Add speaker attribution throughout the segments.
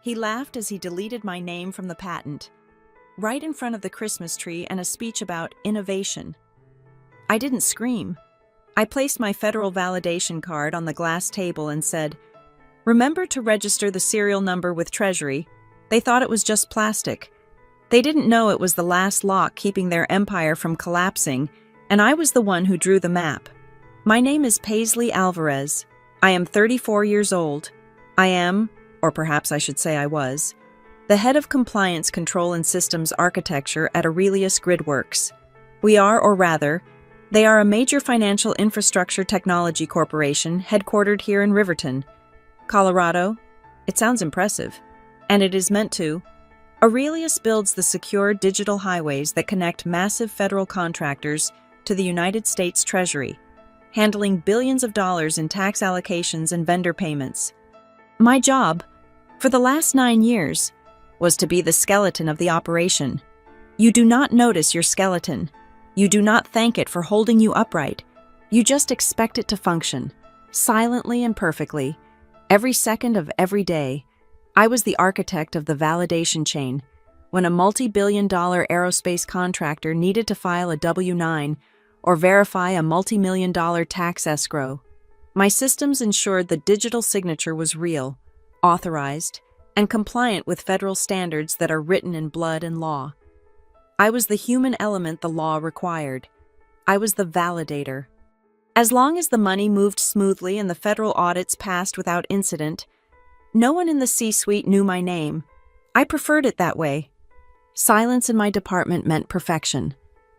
Speaker 1: He laughed as he deleted my name from the patent, right in front of the Christmas tree and a speech about innovation. I didn't scream. I placed my federal validation card on the glass table and said, "Remember to register the serial number with Treasury." They thought it was just plastic. They didn't know it was the last lock keeping their empire from collapsing, and I was the one who drew the map. My name is Paisley Alvarez. I am 34 years old. I am, or perhaps I should say I was, the head of compliance control and systems architecture at Aurelius Gridworks. We are, or rather, they are a major financial infrastructure technology corporation headquartered here in Riverton, Colorado. It sounds impressive, and it is meant to. Aurelius builds the secure digital highways that connect massive federal contractors to the United States Treasury, handling billions of dollars in tax allocations and vendor payments. My job, for the last 9 years, was to be the skeleton of the operation. You do not notice your skeleton. You do not thank it for holding you upright. You just expect it to function, silently and perfectly, every second of every day. I was the architect of the validation chain. When a multi-billion-dollar aerospace contractor needed to file a W-9 or verify a multi-million-dollar tax escrow, my systems ensured the digital signature was real, authorized, and compliant with federal standards that are written in blood and law. I was the human element the law required. I was the validator. As long as the money moved smoothly and the federal audits passed without incident, no one in the C-suite knew my name. I preferred it that way. Silence in my department meant perfection.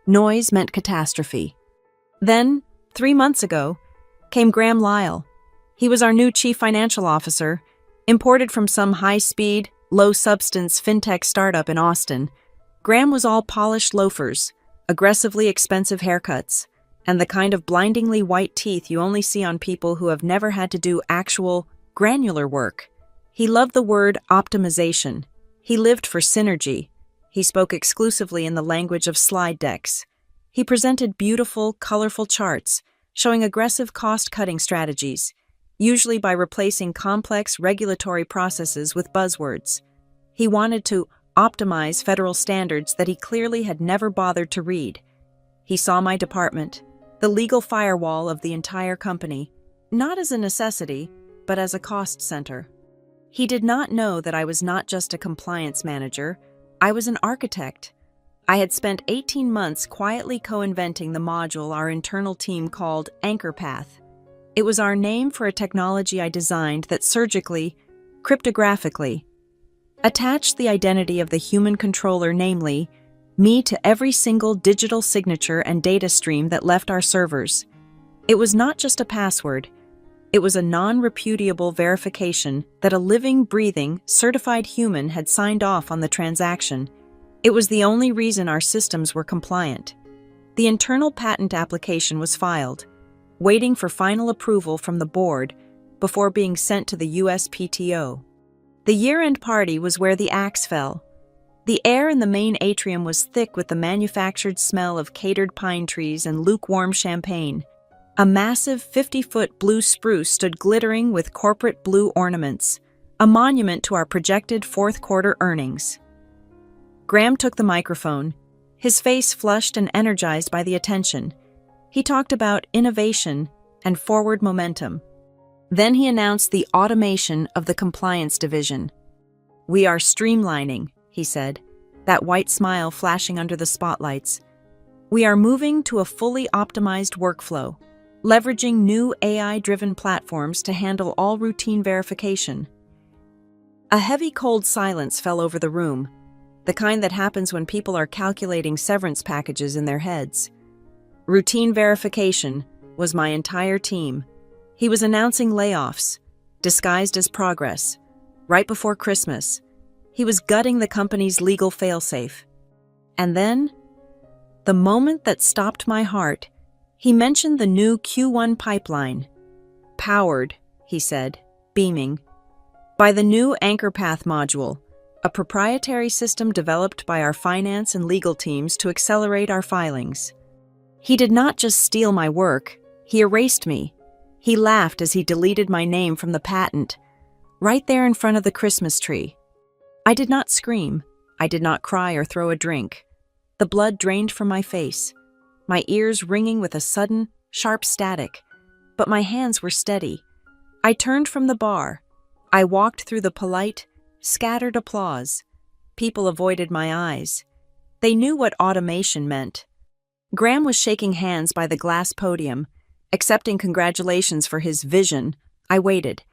Speaker 1: Noise meant catastrophe. Then, 3 months ago, came Graham Lyle. He was our new chief financial officer, imported from some high-speed, low-substance fintech startup in Austin. Graham was all polished loafers, aggressively expensive haircuts, and the kind of blindingly white teeth you only see on people who have never had to do actual, granular work. He loved the word optimization. He lived for synergy. He spoke exclusively in the language of slide decks. He presented beautiful, colorful charts, showing aggressive cost-cutting strategies, usually by replacing complex regulatory processes with buzzwords. He wanted to optimize federal standards that he clearly had never bothered to read. He saw my department, the legal firewall of the entire company, not as a necessity, but as a cost center. He did not know that I was not just a compliance manager, I was an architect. I had spent 18 months quietly co-inventing the module our internal team called AnchorPath. It was our name for a technology I designed that surgically, cryptographically, attached the identity of the human controller, namely, me, to every single digital signature and data stream that left our servers. It was not just a password. It was a non-repudiable verification that a living, breathing, certified human had signed off on the transaction. It was the only reason our systems were compliant. The internal patent application was filed, waiting for final approval from the board before being sent to the USPTO. The year-end party was where the axe fell. The air in the main atrium was thick with the manufactured smell of catered pine trees and lukewarm champagne. A massive 50-foot blue spruce stood glittering with corporate blue ornaments, a monument to our projected fourth-quarter earnings. Graham took the microphone, his face flushed and energized by the attention. He talked about innovation and forward momentum. Then he announced the automation of the compliance division. "We are streamlining," he said, that white smile flashing under the spotlights. "We are moving to a fully optimized workflow, leveraging new AI-driven platforms to handle all routine verification." A heavy, cold silence fell over the room, the kind that happens when people are calculating severance packages in their heads. Routine verification was my entire team. He was announcing layoffs, disguised as progress, right before Christmas. He was gutting the company's legal failsafe. And then, the moment that stopped my heart, he mentioned the new Q1 pipeline. "Powered," he said, beaming, "by the new AnchorPath module, a proprietary system developed by our finance and legal teams to accelerate our filings." He did not just steal my work, he erased me. He laughed as he deleted my name from the patent, right there in front of the Christmas tree. I did not scream. I did not cry or throw a drink. The blood drained from my face, my ears ringing with a sudden, sharp static, but my hands were steady. I turned from the bar. I walked through the polite, scattered applause. People avoided my eyes. They knew what automation meant. Graham was shaking hands by the glass podium, accepting congratulations for his vision. I waited.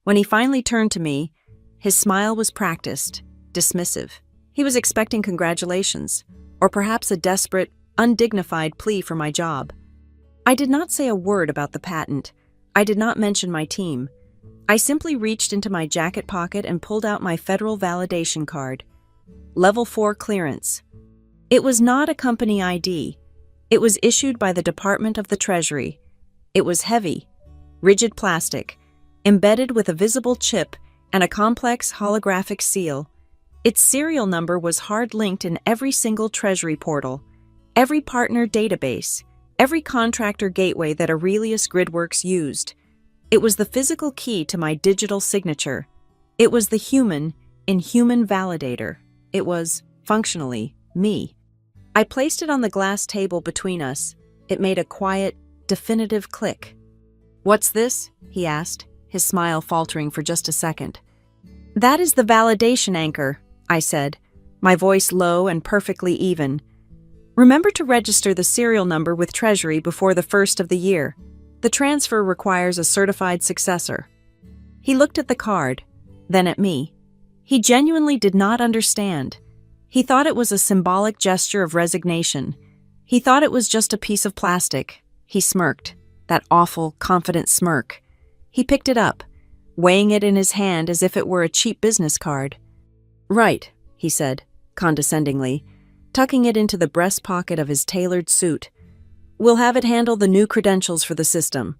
Speaker 1: When he finally turned to me, his smile was practiced, dismissive. He was expecting congratulations, or perhaps a desperate, undignified plea for my job. I did not say a word about the patent. I did not mention my team. I simply reached into my jacket pocket and pulled out my federal validation card. Level 4 clearance. It was not a company ID. It was issued by the Department of the Treasury. It was heavy, rigid plastic, embedded with a visible chip and a complex holographic seal. Its serial number was hard-linked in every single Treasury portal, every partner database, every contractor gateway that Aurelius Gridworks used. It was the physical key to my digital signature. It was the human in human validator. It was, functionally, me. I placed it on the glass table between us. It made a quiet, definitive click. "What's this?" he asked, his smile faltering for just a second. "That is the validation anchor," I said, my voice low and perfectly even. "Remember to register the serial number with Treasury before the 1st of the year. The transfer requires a certified successor." He looked at the card, then at me. He genuinely did not understand. He thought it was a symbolic gesture of resignation. He thought it was just a piece of plastic. He smirked, that awful, confident smirk. He picked it up, weighing it in his hand as if it were a cheap business card. "Right," he said, condescendingly, tucking it into the breast pocket of his tailored suit. "We'll have it handle the new credentials for the system."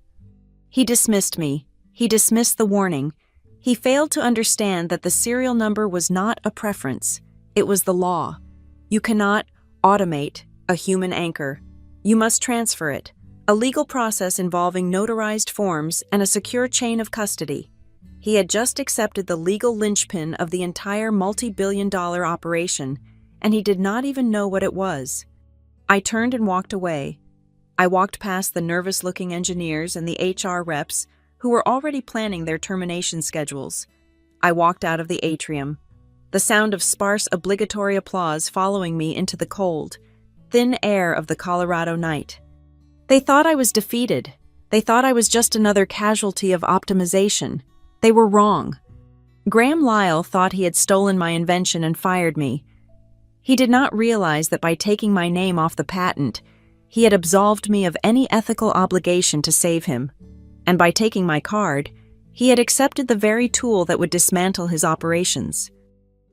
Speaker 1: He dismissed me. He dismissed the warning. He failed to understand that the serial number was not a preference. It was the law. You cannot automate a human anchor. You must transfer it, a legal process involving notarized forms and a secure chain of custody. He had just accepted the legal linchpin of the entire multi-billion-dollar operation, and he did not even know what it was. I turned and walked away. I walked past the nervous-looking engineers and the HR reps who were already planning their termination schedules. I walked out of the atrium, the sound of sparse obligatory applause following me into the cold, thin air of the Colorado night. They thought I was defeated. They thought I was just another casualty of optimization. They were wrong. Graham Lyle thought he had stolen my invention and fired me. He did not realize that by taking my name off the patent, he had absolved me of any ethical obligation to save him. And by taking my card, he had accepted the very tool that would dismantle his operations.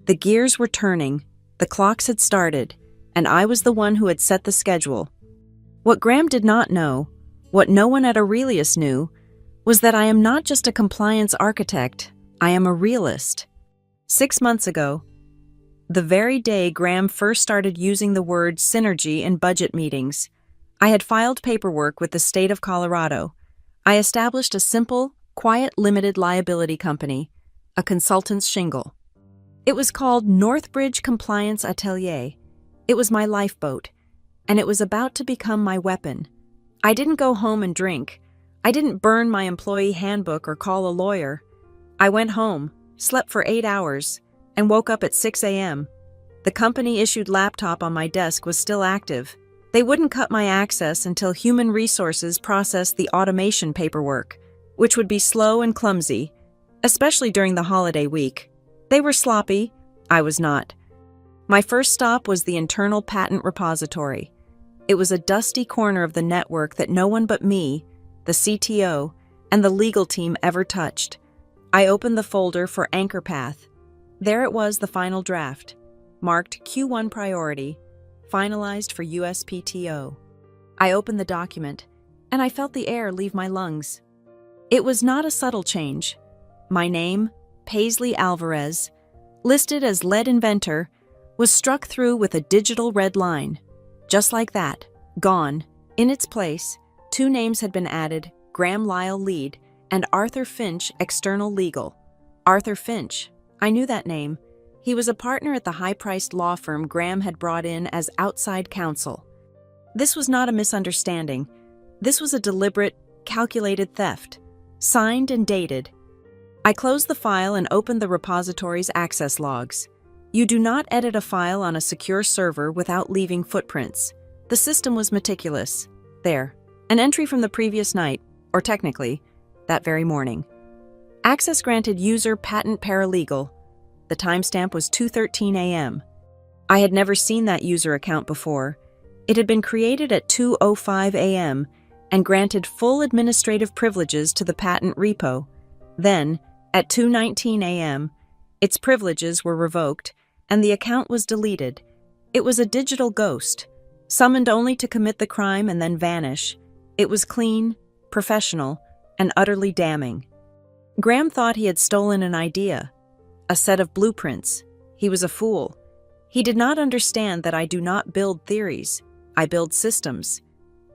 Speaker 1: The gears were turning, the clocks had started, and I was the one who had set the schedule. What Graham did not know, what no one at Aurelius knew, was that I am not just a compliance architect, I am a realist. 6 months ago, the very day Graham first started using the word synergy in budget meetings, I had filed paperwork with the state of Colorado. I established a simple, quiet limited liability company, a consultant's shingle. It was called Northbridge Compliance Atelier. It was my lifeboat, and it was about to become my weapon. I didn't go home and drink. I didn't burn my employee handbook or call a lawyer. I went home, slept for 8 hours, and woke up at 6 a.m. The company-issued laptop on my desk was still active. They wouldn't cut my access until human resources processed the automation paperwork, which would be slow and clumsy, especially during the holiday week. They were sloppy. I was not. My first stop was the internal patent repository. It was a dusty corner of the network that no one but me, the CTO, and the legal team ever touched. I opened the folder for Anchor Path. There it was, the final draft, marked Q1 priority, finalized for USPTO. I opened the document, and I felt the air leave my lungs. It was not a subtle change. My name, Paisley Alvarez, listed as lead inventor, was struck through with a digital red line. Just like that, gone. In its place, 2 names had been added, Graham Lyle lead and Arthur Finch external legal. Arthur Finch. I knew that name. He was a partner at the high-priced law firm Graham had brought in as outside counsel. This was not a misunderstanding. This was a deliberate, calculated theft, signed and dated. I closed the file and opened the repository's access logs. You do not edit a file on a secure server without leaving footprints. The system was meticulous. There, an entry from the previous night, or technically, that very morning. Access granted user patent paralegal. The timestamp was 2:13 a.m. I had never seen that user account before. It had been created at 2:05 a.m. and granted full administrative privileges to the patent repo. Then, at 2:19 a.m., its privileges were revoked and the account was deleted. It was a digital ghost, summoned only to commit the crime and then vanish. It was clean, professional, and utterly damning. Graham thought he had stolen an idea, a set of blueprints. He was a fool. He did not understand that I do not build theories, I build systems.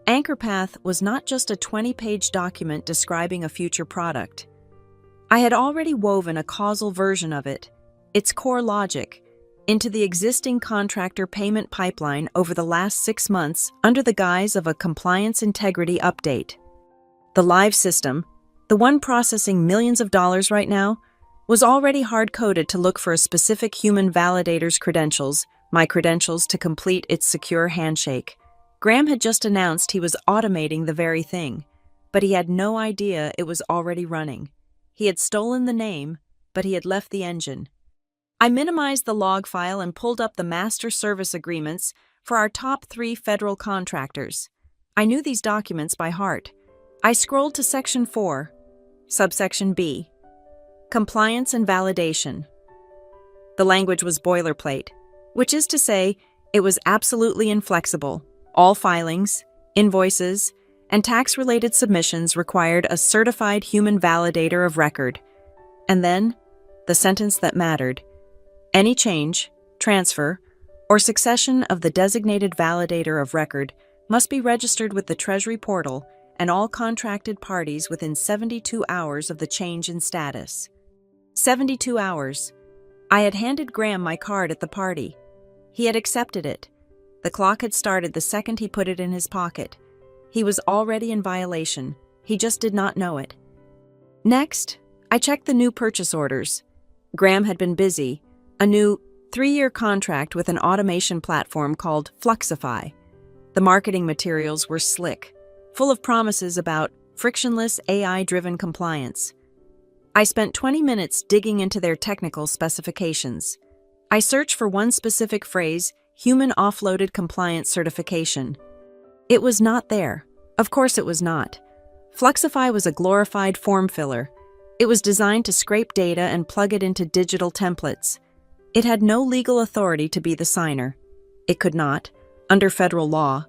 Speaker 1: AnchorPath was not just a 20-page document describing a future product. I had already woven a causal version of it, its core logic, into the existing contractor payment pipeline over the last 6 months under the guise of a compliance integrity update. The live system, the one processing millions of dollars right now, was already hard-coded to look for a specific human validator's credentials, my credentials to complete its secure handshake. Graham had just announced he was automating the very thing, but he had no idea it was already running. He had stolen the name, but he had left the engine. I minimized the log file and pulled up the master service agreements for our top 3 federal contractors. I knew these documents by heart. I scrolled to Section 4, Subsection B, Compliance and Validation. The language was boilerplate, which is to say, it was absolutely inflexible. All filings, invoices, and tax-related submissions required a certified human validator of record. And then, the sentence that mattered. Any change, transfer, or succession of the designated validator of record must be registered with the Treasury portal and all contracted parties within 72 hours of the change in status. 72 hours. I had handed Graham my card at the party. He had accepted it. The clock had started the second he put it in his pocket. He was already in violation. He just did not know it. Next, I checked the new purchase orders. Graham had been busy. A new 3-year contract with an automation platform called Fluxify. The marketing materials were slick, full of promises about frictionless AI-driven compliance. I spent 20 minutes digging into their technical specifications. I searched for one specific phrase, human offloaded compliance certification. It was not there. Of course it was not. Fluxify was a glorified form filler. It was designed to scrape data and plug it into digital templates. It had no legal authority to be the signer. It could not, under federal law,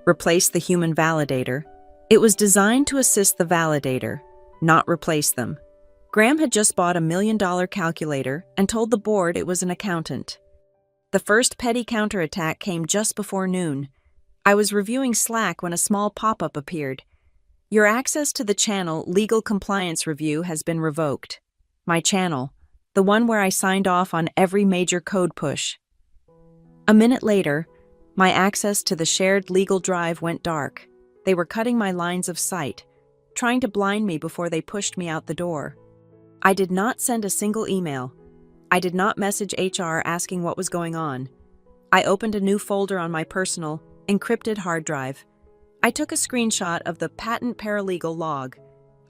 Speaker 1: replace the human validator. It was designed to assist the validator, not replace them. Graham had just bought $1 million calculator and told the board it was an accountant. The first petty counterattack came just before noon. I was reviewing Slack when a small pop-up appeared. Your access to the channel Legal Compliance Review has been revoked. My channel, the one where I signed off on every major code push. A minute later, my access to the shared legal drive went dark. They were cutting my lines of sight, trying to blind me before they pushed me out the door. I did not send a single email. I did not message HR asking what was going on. I opened a new folder on my personal, encrypted hard drive. I took a screenshot of the patent paralegal log.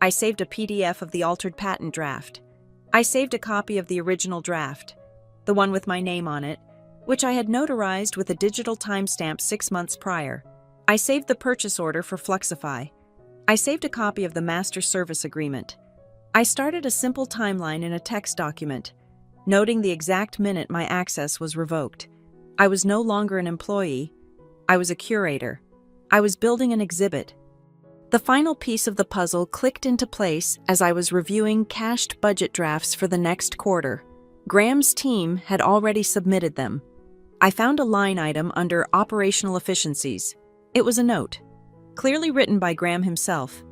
Speaker 1: I saved a PDF of the altered patent draft. I saved a copy of the original draft, the one with my name on it, which I had notarized with a digital timestamp 6 months prior. I saved the purchase order for Fluxify. I saved a copy of the master service agreement. I started a simple timeline in a text document, noting the exact minute my access was revoked. I was no longer an employee. I was a curator. I was building an exhibit. The final piece of the puzzle clicked into place as I was reviewing cached budget drafts for the next quarter. Graham's team had already submitted them. I found a line item under operational efficiencies. It was a note, clearly written by Graham himself.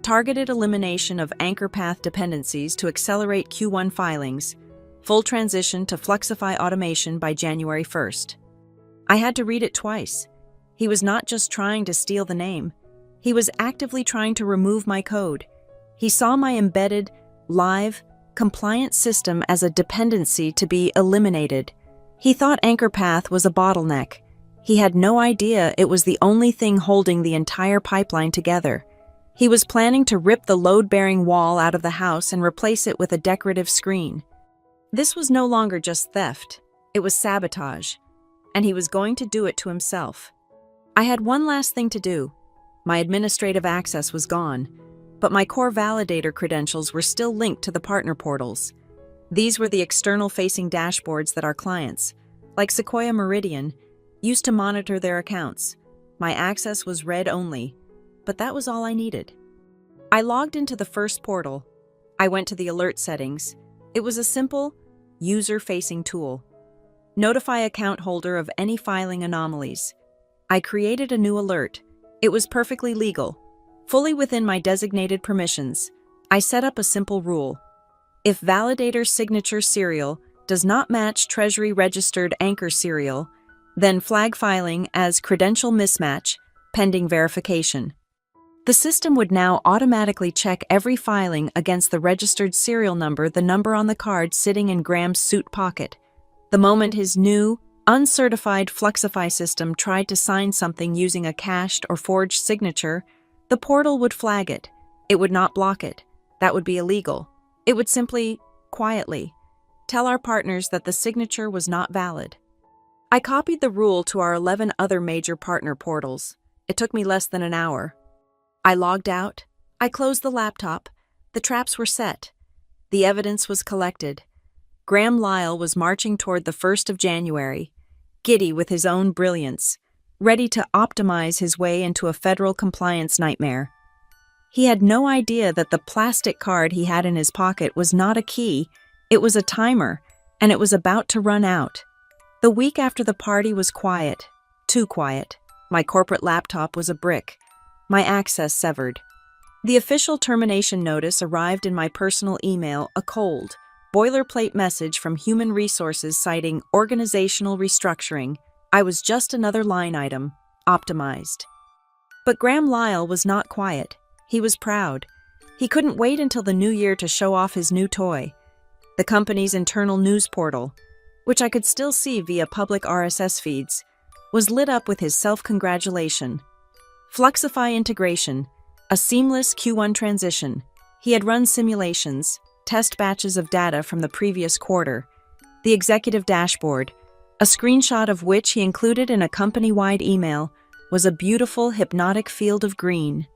Speaker 1: Targeted elimination of AnchorPath dependencies to accelerate Q1 filings. Full transition to Fluxify automation by January 1st. I had to read it twice. He was not just trying to steal the name. He was actively trying to remove my code. He saw my embedded, live, compliant system as a dependency to be eliminated. He thought AnchorPath was a bottleneck. He had no idea it was the only thing holding the entire pipeline together. He was planning to rip the load-bearing wall out of the house and replace it with a decorative screen. This was no longer just theft. It was sabotage. And he was going to do it to himself. I had one last thing to do. My administrative access was gone, but my core validator credentials were still linked to the partner portals. These were the external-facing dashboards that our clients, like Sequoia Meridian, used to monitor their accounts. My access was read-only, but that was all I needed. I logged into the first portal. I went to the alert settings. It was a simple, user-facing tool. Notify account holder of any filing anomalies. I created a new alert. It was perfectly legal, fully within my designated permissions. I set up a simple rule. If validator signature serial does not match Treasury registered anchor serial, then flag filing as credential mismatch, pending verification. The system would now automatically check every filing against the registered serial number, the number on the card sitting in Graham's suit pocket. The moment his new, uncertified Fluxify system tried to sign something using a cached or forged signature, the portal would flag it. It would not block it. That would be illegal. It would simply, quietly, tell our partners that the signature was not valid. I copied the rule to our 11 other major partner portals. It took me less than an hour. I logged out. I closed the laptop. The traps were set. The evidence was collected. Graham Lyle was marching toward the 1st of January, giddy with his own brilliance, ready to optimize his way into a federal compliance nightmare. He had no idea that the plastic card he had in his pocket was not a key, it was a timer, and it was about to run out. The week after the party was quiet, too quiet. My corporate laptop was a brick, my access severed. The official termination notice arrived in my personal email, a cold, boilerplate message from Human Resources citing organizational restructuring. I was just another line item, optimized. But Graham Lyle was not quiet. He was proud. He couldn't wait until the new year to show off his new toy. The company's internal news portal, which I could still see via public RSS feeds, was lit up with his self-congratulation. Fluxify integration, a seamless Q1 transition. He had run simulations, test batches of data from the previous quarter, the executive dashboard, a screenshot of which he included in a company-wide email, was a beautiful hypnotic field of green.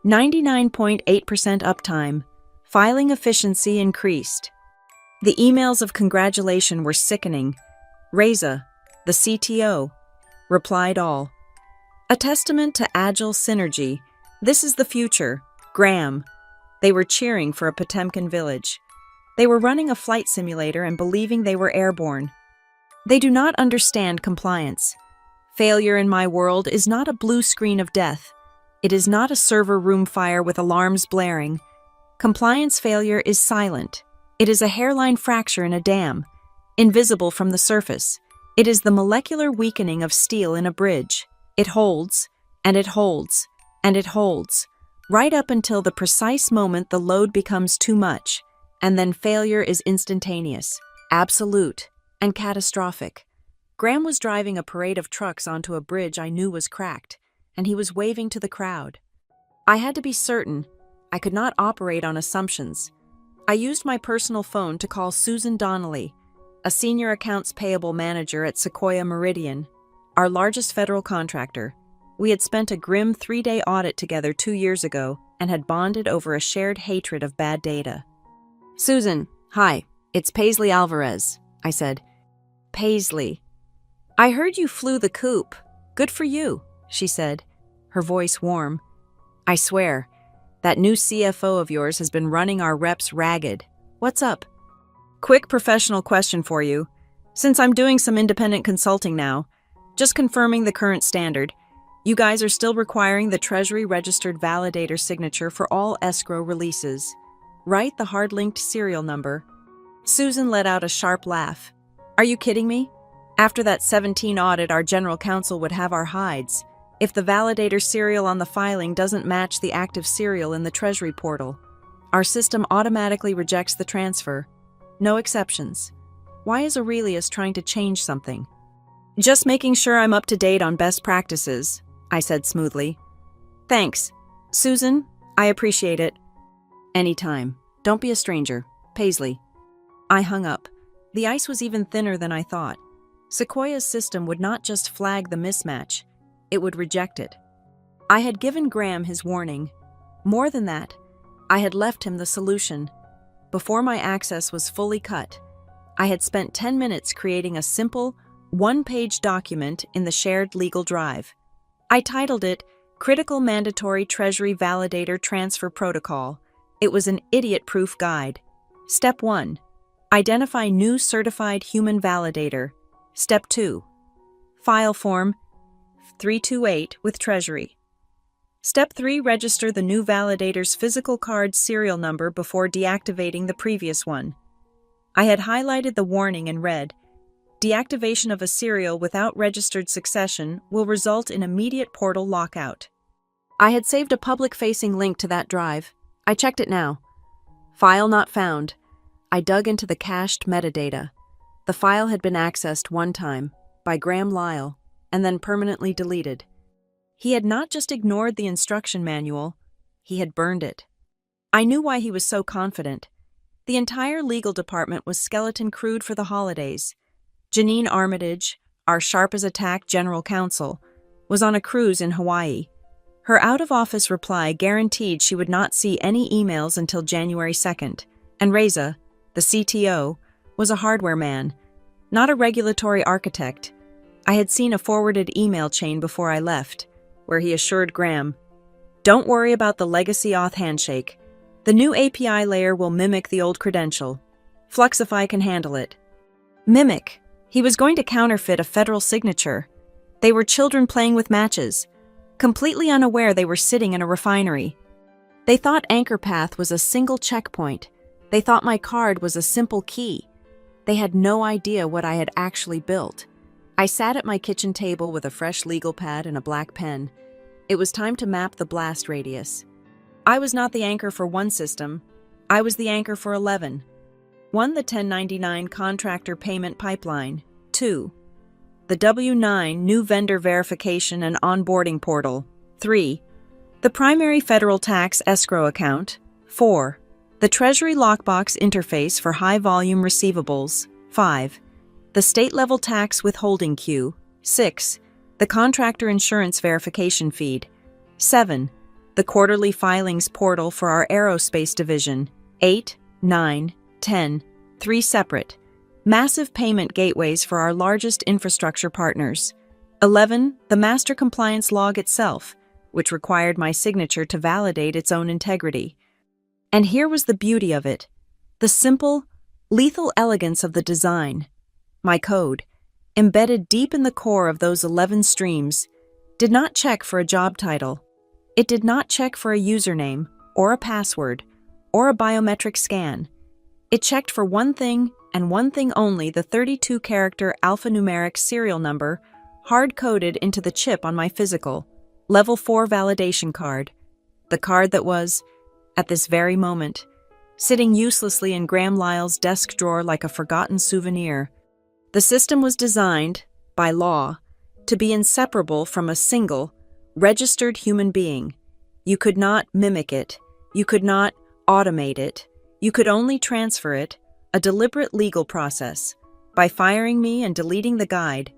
Speaker 1: 99.8% uptime, filing efficiency increased. The emails of congratulation were sickening. Reza, the CTO, replied all. A testament to agile synergy. This is the future. Graham. They were cheering for a Potemkin village. They were running a flight simulator and believing they were airborne. They do not understand compliance. Failure in my world is not a blue screen of death. It is not a server room fire with alarms blaring. Compliance failure is silent. It is a hairline fracture in a dam, invisible from the surface. It is the molecular weakening of steel in a bridge. It holds, and it holds, and it holds, right up until the precise moment the load becomes too much, and then failure is instantaneous, absolute, and catastrophic. Graham was driving a parade of trucks onto a bridge I knew was cracked, and he was waving to the crowd. I had to be certain. I could not operate on assumptions. I used my personal phone to call Susan Donnelly, a senior accounts payable manager at Sequoia Meridian, our largest federal contractor. We had spent a grim 3-day audit together 2 years ago and had bonded over a shared hatred of bad data. Susan, hi, it's Paisley Alvarez, I said. Paisley. I heard you flew the coop. Good for you, she said, her voice warm. I swear, that new CFO of yours has been running our reps ragged. What's up? Quick professional question for you. Since I'm doing some independent consulting now, just confirming the current standard, you guys are still requiring the Treasury registered validator signature for all escrow releases. Right, the hard-linked serial number. Susan let out a sharp laugh. Are you kidding me? After that 17 audit, our general counsel would have our hides if the validator serial on the filing doesn't match the active serial in the Treasury portal. Our system automatically rejects the transfer. No exceptions. Why is Aurelius trying to change something? Just making sure I'm up to date on best practices, I said smoothly. Thanks. Susan, I appreciate it. Anytime. Don't be a stranger. Paisley. I hung up. The ice was even thinner than I thought. Sequoia's system would not just flag the mismatch, it would reject it. I had given Graham his warning. More than that, I had left him the solution. Before my access was fully cut, I had spent 10 minutes creating a simple, one-page document in the shared legal drive. I titled it Critical Mandatory Treasury Validator Transfer Protocol. It was an idiot-proof guide. Step 1. Identify new certified human validator. Step 2. File form 328 with Treasury. Step 3. Register the new validator's physical card serial number before deactivating the previous one. I had highlighted the warning in red. Deactivation of a serial without registered succession will result in immediate portal lockout. I had saved a public-facing link to that drive. I checked it now. File not found. I dug into the cached metadata. The file had been accessed one time, by Graham Lyle, and then permanently deleted. He had not just ignored the instruction manual, he had burned it. I knew why he was so confident. The entire legal department was skeleton crewed for the holidays. Janine Armitage, our sharp-as-a-tack general counsel, was on a cruise in Hawaii. Her out-of-office reply guaranteed she would not see any emails until January 2nd, and Reza, the CTO, was a hardware man, not a regulatory architect. I had seen a forwarded email chain before I left, where he assured Graham, "Don't worry about the legacy auth handshake. The new API layer will mimic the old credential. Fluxify can handle it." Mimic. He was going to counterfeit a federal signature. They were children playing with matches, completely unaware they were sitting in a refinery. They thought AnchorPath was a single checkpoint. They thought my card was a simple key. They had no idea what I had actually built. I sat at my kitchen table with a fresh legal pad and a black pen. It was time to map the blast radius. I was not the anchor for one system. I was the anchor for 11. 1. The 1099 contractor payment pipeline. 2. The W-9 new vendor verification and onboarding portal. 3. The primary federal tax escrow account. 4. The Treasury lockbox interface for high-volume receivables. 5. The state-level tax withholding queue. 6. The contractor insurance verification feed. 7. The quarterly filings portal for our aerospace division. 8, 9, 10. 3 separate, massive payment gateways for our largest infrastructure partners. 11. The master compliance log itself, which required my signature to validate its own integrity. And here was the beauty of it, the simple, lethal elegance of the design. My code, embedded deep in the core of those 11 streams, did not check for a job title. It did not check for a username, or a password, or a biometric scan. It checked for one thing, and one thing only: the 32-character alphanumeric serial number hard-coded into the chip on my physical, Level 4 validation card. The card that was, at this very moment, sitting uselessly in Graham Lyle's desk drawer like a forgotten souvenir. The system was designed, by law, to be inseparable from a single, registered human being. You could not mimic it. You could not automate it. You could only transfer it, a deliberate legal process. By firing me and deleting the guide,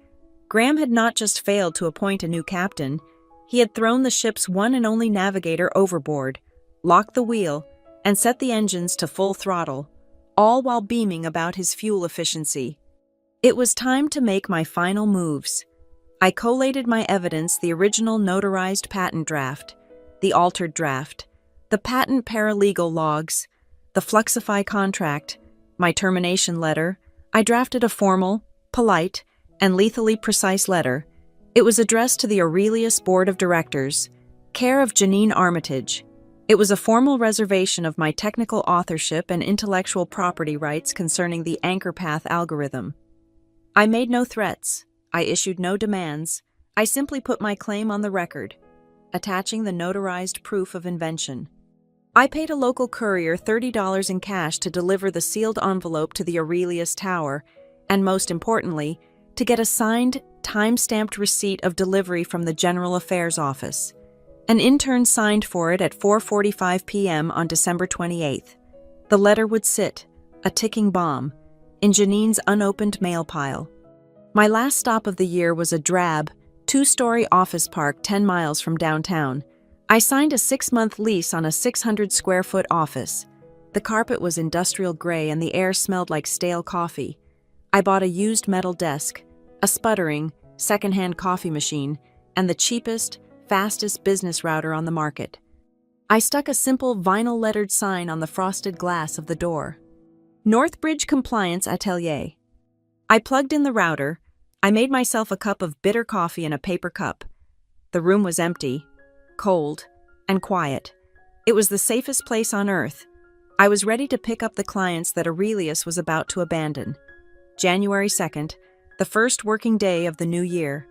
Speaker 1: Graham had not just failed to appoint a new captain, he had thrown the ship's one and only navigator overboard, locked the wheel, and set the engines to full throttle, all while beaming about his fuel efficiency. It was time to make my final moves. I collated my evidence: the original notarized patent draft, the altered draft, the patent paralegal logs, the Fluxify contract, my termination letter. I drafted a formal, polite, and lethally precise letter. It was addressed to the Aurelius Board of Directors, care of Janine Armitage. It was a formal reservation of my technical authorship and intellectual property rights concerning the anchor path algorithm. I made no threats. I issued no demands. I simply put my claim on the record, attaching the notarized proof of invention. I paid a local courier $30 in cash to deliver the sealed envelope to the Aurelius Tower, and most importantly, to get a signed, time-stamped receipt of delivery from the General Affairs Office. An intern signed for it at 4:45 p.m. on December 28th. The letter would sit, a ticking bomb, in Janine's unopened mail pile. My last stop of the year was a drab, 2-story office park 10 miles from downtown. I signed a 6-month lease on a 600-square-foot office. The carpet was industrial gray and the air smelled like stale coffee. I bought a used metal desk, a sputtering, second-hand coffee machine, and the cheapest, fastest business router on the market. I stuck a simple vinyl-lettered sign on the frosted glass of the door. Northbridge Compliance Atelier. I plugged in the router. I made myself a cup of bitter coffee in a paper cup. The room was empty, cold, and quiet. It was the safest place on earth. I was ready to pick up the clients that Aurelius was about to abandon. January 2nd, the first working day of the new year.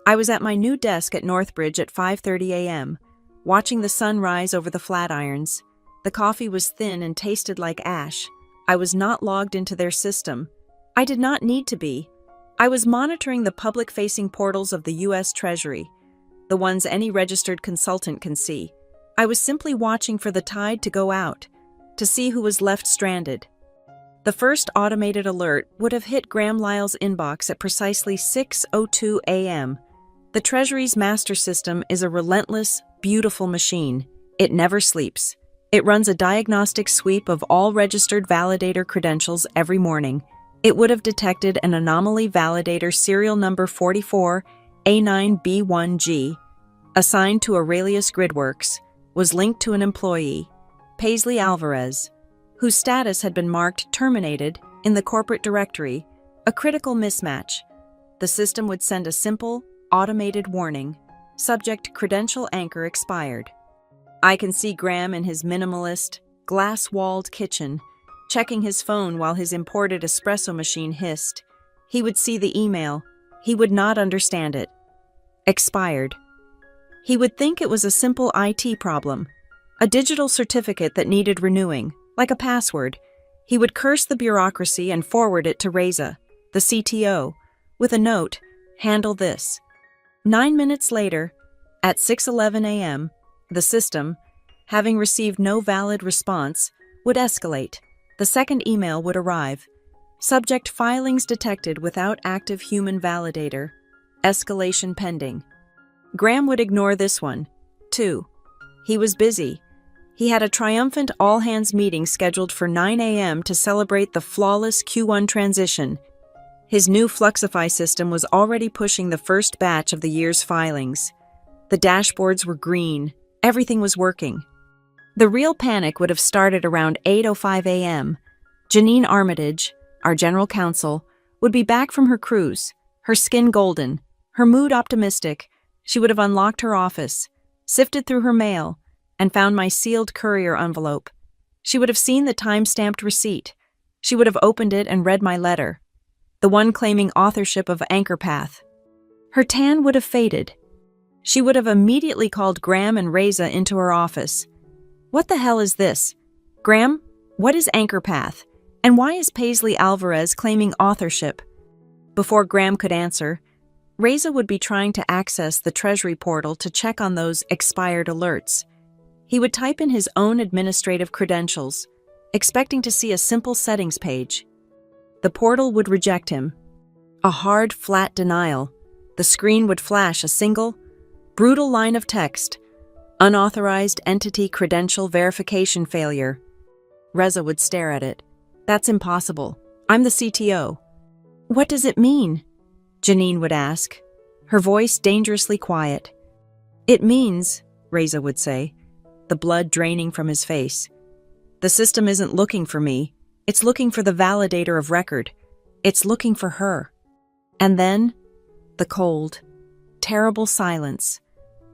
Speaker 1: I was at my new desk at Northbridge at 5:30 a.m., watching the sun rise over the Flatirons. The coffee was thin and tasted like ash. I was not logged into their system. I did not need to be. I was monitoring the public-facing portals of the U.S. Treasury, the ones any registered consultant can see. I was simply watching for the tide to go out, to see who was left stranded. The first automated alert would have hit Graham Lyle's inbox at precisely 6:02 a.m. The Treasury's master system is a relentless, beautiful machine. It never sleeps. It runs a diagnostic sweep of all registered validator credentials every morning. It would have detected an anomaly validator serial number 44A9B1G, assigned to Aurelius Gridworks, was linked to an employee, Paisley Alvarez, whose status had been marked terminated in the corporate directory, a critical mismatch. The system would send a simple, automated warning, subject credential anchor expired. I can see Graham in his minimalist, glass-walled kitchen, checking his phone while his imported espresso machine hissed. He would see the email. He would not understand it. Expired. He would think it was a simple IT problem, a digital certificate that needed renewing, like a password. He would curse the bureaucracy and forward it to Reza, the CTO, with a note, "Handle this." 9 minutes later, at 6:11 a.m., the system, having received no valid response, would escalate. The second email would arrive. Subject filings detected without active human validator. Escalation pending. Graham would ignore this one, too. He was busy. He had a triumphant all-hands meeting scheduled for 9 a.m. to celebrate the flawless Q1 transition. His new Fluxify system was already pushing the first batch of the year's filings. The dashboards were green. Everything was working. The real panic would have started around 8:05 a.m. Janine Armitage, our general counsel, would be back from her cruise, her skin golden, her mood optimistic. She would have unlocked her office, sifted through her mail, and found my sealed courier envelope. She would have seen the time-stamped receipt. She would have opened it and read my letter, the one claiming authorship of Anchor Path. Her tan would have faded. She would have immediately called Graham and Reza into her office. "What the hell is this? Graham, what is Anchor Path? And why is Paisley Alvarez claiming authorship?" Before Graham could answer, Reza would be trying to access the Treasury portal to check on those expired alerts. He would type in his own administrative credentials, expecting to see a simple settings page. The portal would reject him. A hard, flat denial. The screen would flash a single, brutal line of text: "Unauthorized entity credential verification failure." Reza would stare at it. "That's impossible. I'm the CTO." "What does it mean?" Janine would ask, her voice dangerously quiet. "It means," Reza would say, the blood draining from his face, "the system isn't looking for me. It's looking for the validator of record. It's looking for her." And then, the cold, terrible silence.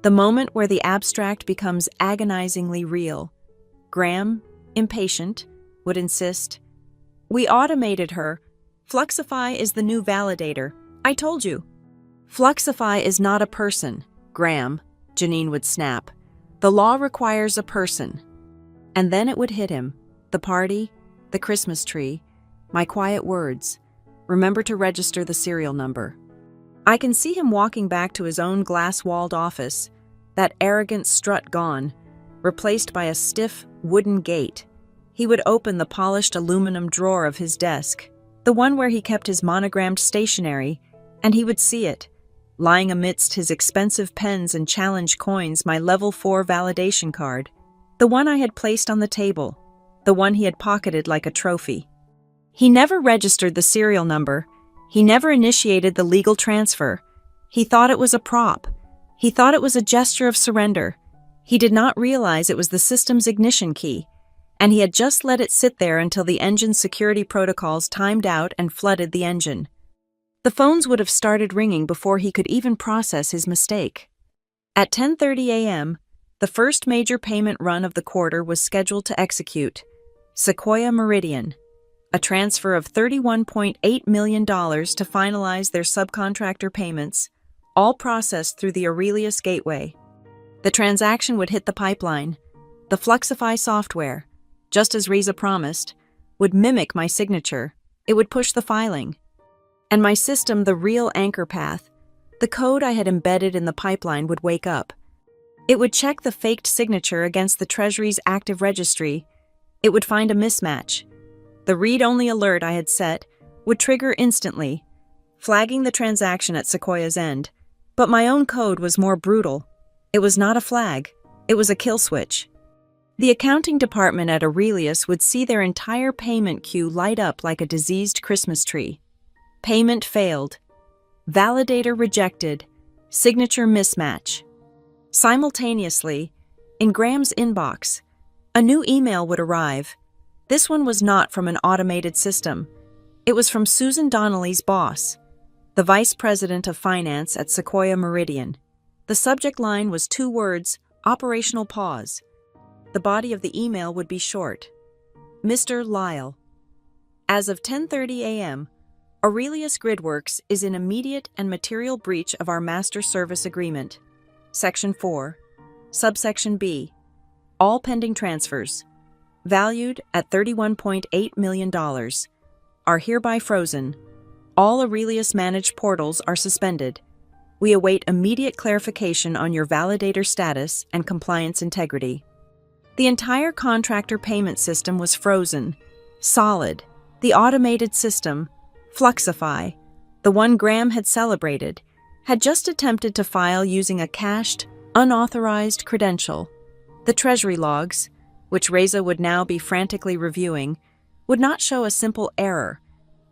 Speaker 1: The moment where the abstract becomes agonizingly real. Graham, impatient, would insist, "We automated her. Fluxify is the new validator. I told you." "Fluxify is not a person, Graham," Janine would snap. "The law requires a person." And then it would hit him. The party, the Christmas tree, my quiet words. Remember to register the serial number. I can see him walking back to his own glass-walled office, that arrogant strut gone, replaced by a stiff, wooden gate. He would open the polished aluminum drawer of his desk, the one where he kept his monogrammed stationery, and he would see it, lying amidst his expensive pens and challenge coins, my level 4 validation card, the one I had placed on the table, the one he had pocketed like a trophy. He never registered the serial number. He never initiated the legal transfer. He thought it was a prop. He thought it was a gesture of surrender. He did not realize it was the system's ignition key, and he had just let it sit there until the engine's security protocols timed out and flooded the engine. The phones would have started ringing before he could even process his mistake. At 10:30 a.m., the first major payment run of the quarter was scheduled to execute. Sequoia Meridian, a transfer of $31.8 million to finalize their subcontractor payments, all processed through the Aurelius Gateway. The transaction would hit the pipeline. The Fluxify software, just as Riza promised, would mimic my signature. It would push the filing. And my system, the real anchor path, the code I had embedded in the pipeline, would wake up. It would check the faked signature against the Treasury's active registry. It would find a mismatch. The read-only alert I had set would trigger instantly, flagging the transaction at Sequoia's end. But my own code was more brutal. It was not a flag. It was a kill switch. The accounting department at Aurelius would see their entire payment queue light up like a diseased Christmas tree. Payment failed. Validator rejected. Signature mismatch. Simultaneously, in Graham's inbox, a new email would arrive. This one was not from an automated system. It was from Susan Donnelly's boss, the vice president of finance at Sequoia Meridian. The subject line was 2 words, operational pause. The body of the email would be short. Mr. Lyle. As of 10:30 a.m., Aurelius Gridworks is in immediate and material breach of our master service agreement. Section 4, subsection B, all pending transfers, valued at $31.8 million, are hereby frozen. All Aurelius-managed portals are suspended. We await immediate clarification on your validator status and compliance integrity. The entire contractor payment system was frozen, solid. The automated system, Fluxify, the one Graham had celebrated, had just attempted to file using a cached, unauthorized credential. The Treasury logs, which Reza would now be frantically reviewing, would not show a simple error.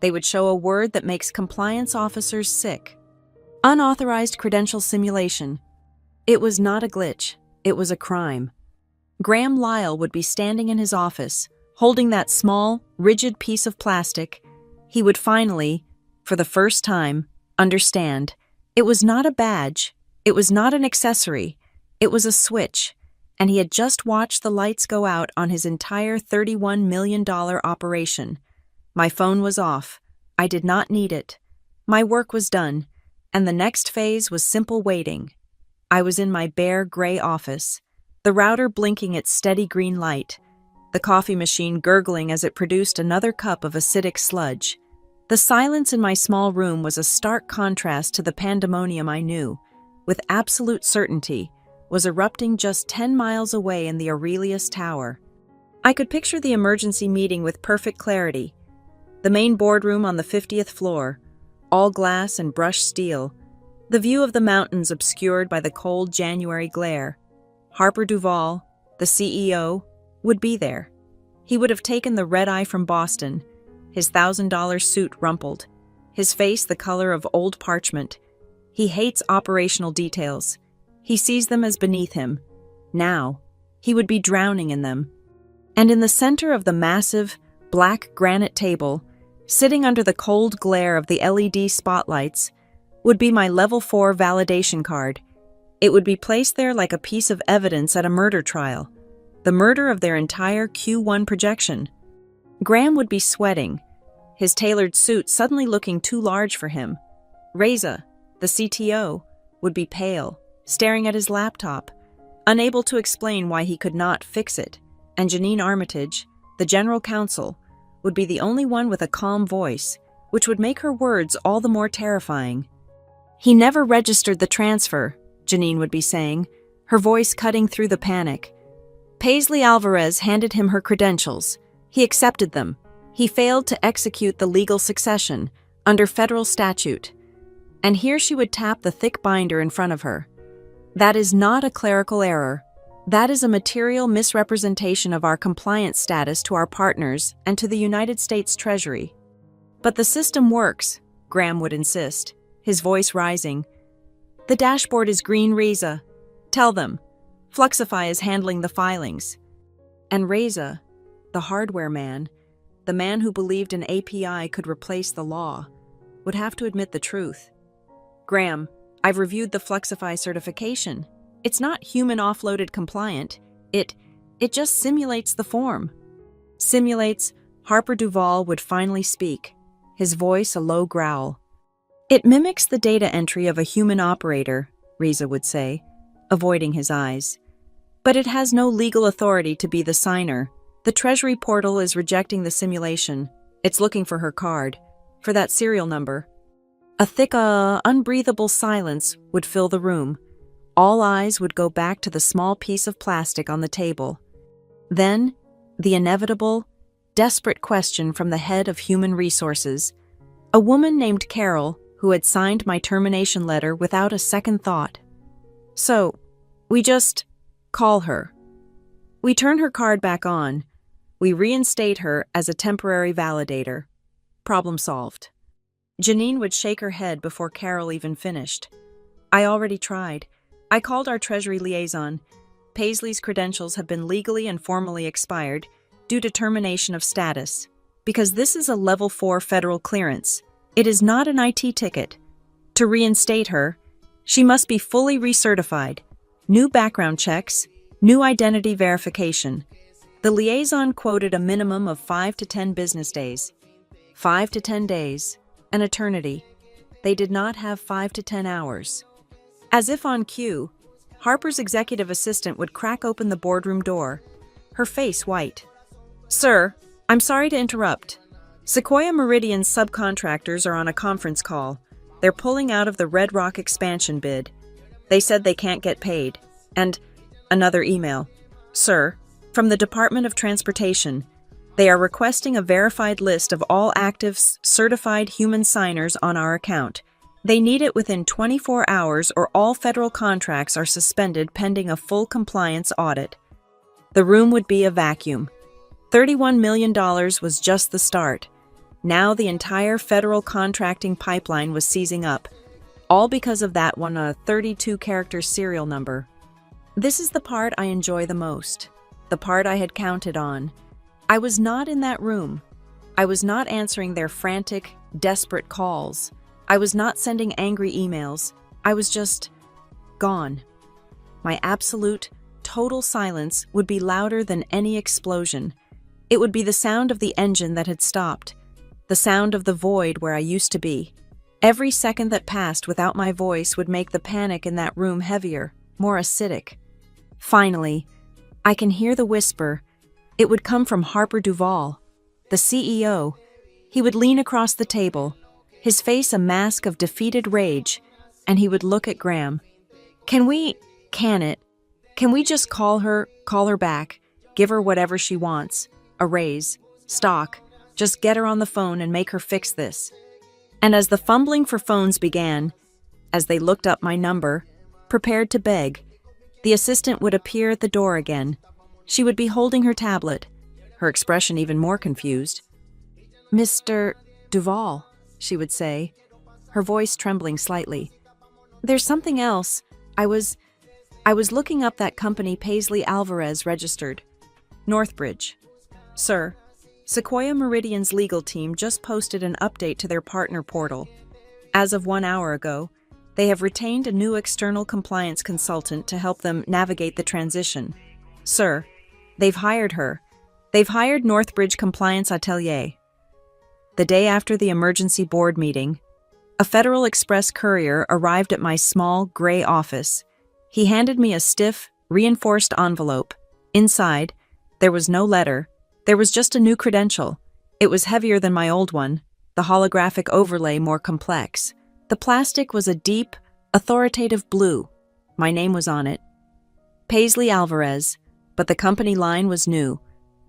Speaker 1: They would show a word that makes compliance officers sick. Unauthorized credential simulation. It was not a glitch. It was a crime. Graham Lyle would be standing in his office, holding that small, rigid piece of plastic. He would finally, for the first time, understand. It was not a badge. It was not an accessory. It was a switch, and he had just watched the lights go out on his entire $31 million operation. My phone was off. I did not need it. My work was done, and the next phase was simple waiting. I was in my bare gray office, the router blinking its steady green light, the coffee machine gurgling as it produced another cup of acidic sludge. The silence in my small room was a stark contrast to the pandemonium I knew, with absolute certainty, was erupting just 10 miles away in the Aurelius Tower. I could picture the emergency meeting with perfect clarity. The main boardroom on the 50th floor, all glass and brushed steel, the view of the mountains obscured by the cold January glare. Harper Duvall, the CEO, would be there. He would have taken the red-eye from Boston, his $1,000 suit rumpled, his face the color of old parchment. He hates operational details. He sees them as beneath him. Now, he would be drowning in them. And in the center of the massive, black granite table, sitting under the cold glare of the LED spotlights, would be my level 4 validation card. It would be placed there like a piece of evidence at a murder trial, the murder of their entire Q1 projection. Graham would be sweating, his tailored suit suddenly looking too large for him. Reza, the CTO, would be pale, staring at his laptop, unable to explain why he could not fix it, and Janine Armitage, the general counsel, would be the only one with a calm voice, which would make her words all the more terrifying. "He never registered the transfer," Janine would be saying, her voice cutting through the panic. Paisley Alvarez handed him her credentials. He accepted them. He failed to execute the legal succession under federal statute. And here she would tap the thick binder in front of her. "That is not a clerical error. That is a material misrepresentation of our compliance status to our partners and to the United States Treasury." "But the system works," Graham would insist, his voice rising. "The dashboard is green, Reza. Tell them. Fluxify is handling the filings." And Reza, the hardware man, the man who believed an API could replace the law, would have to admit the truth. "Graham, I've reviewed the Fluxify certification. It's not human offloaded compliant. It just simulates the form." Simulates, Harper Duvall would finally speak, his voice a low growl. "It mimics the data entry of a human operator," Reza would say, avoiding his eyes. "But it has no legal authority to be the signer. The Treasury portal is rejecting the simulation. It's looking for her card, for that serial number." A thick, unbreathable silence would fill the room. All eyes would go back to the small piece of plastic on the table. Then, the inevitable, desperate question from the head of human resources, a woman named Carol who had signed my termination letter without a second thought. "So, we just call her. We turn her card back on. We reinstate her as a temporary validator. Problem solved." Janine would shake her head before Carol even finished. "I already tried. I called our Treasury liaison. Paisley's credentials have been legally and formally expired due to termination of status. Because this is a Level 4 federal clearance. It is not an IT ticket. To reinstate her, she must be fully recertified. New background checks, new identity verification." The liaison quoted a minimum of 5 to 10 business days. 5 to 10 days. An eternity. They did not have 5 to 10 hours. As if on cue, Harper's executive assistant would crack open the boardroom door, her face white. "Sir, I'm sorry to interrupt. Sequoia Meridian's subcontractors are on a conference call. They're pulling out of the Red Rock expansion bid. They said they can't get paid." And another email. "Sir, from the Department of Transportation, they are requesting a verified list of all active certified human signers on our account. They need it within 24 hours or all federal contracts are suspended pending a full compliance audit." The room would be a vacuum. $31 million was just the start. Now the entire federal contracting pipeline was seizing up, all because of that one 32-character serial number. This is the part I enjoy the most, the part I had counted on. I was not in that room. I was not answering their frantic, desperate calls. I was not sending angry emails. I was just gone. My absolute, total silence would be louder than any explosion. It would be the sound of the engine that had stopped, the sound of the void where I used to be. Every second that passed without my voice would make the panic in that room heavier, more acidic. Finally, I can hear the whisper. It would come from Harper Duvall, the CEO. He would lean across the table, his face a mask of defeated rage, and he would look at Graham. Can we just call her back, give her whatever she wants, a raise, stock, just get her on the phone and make her fix this?" And as the fumbling for phones began, as they looked up my number, prepared to beg, the assistant would appear at the door again. She would be holding her tablet, her expression even more confused. "Mr. Duvall," she would say, her voice trembling slightly. "There's something else. I was looking up that company Paisley Alvarez registered. Northbridge. Sir, Sequoia Meridian's legal team just posted an update to their partner portal. As of 1 hour ago, They have retained a new external compliance consultant to help them navigate the transition. Sir, they've hired her. They've hired Northbridge Compliance Atelier. The day after the emergency board meeting, a Federal Express courier arrived at my small, gray office. He handed me a stiff, reinforced envelope. Inside, there was no letter. There was just a new credential. It was heavier than my old one, the holographic overlay more complex. The plastic was a deep, authoritative blue. My name was on it. Paisley Alvarez, but the company line was new.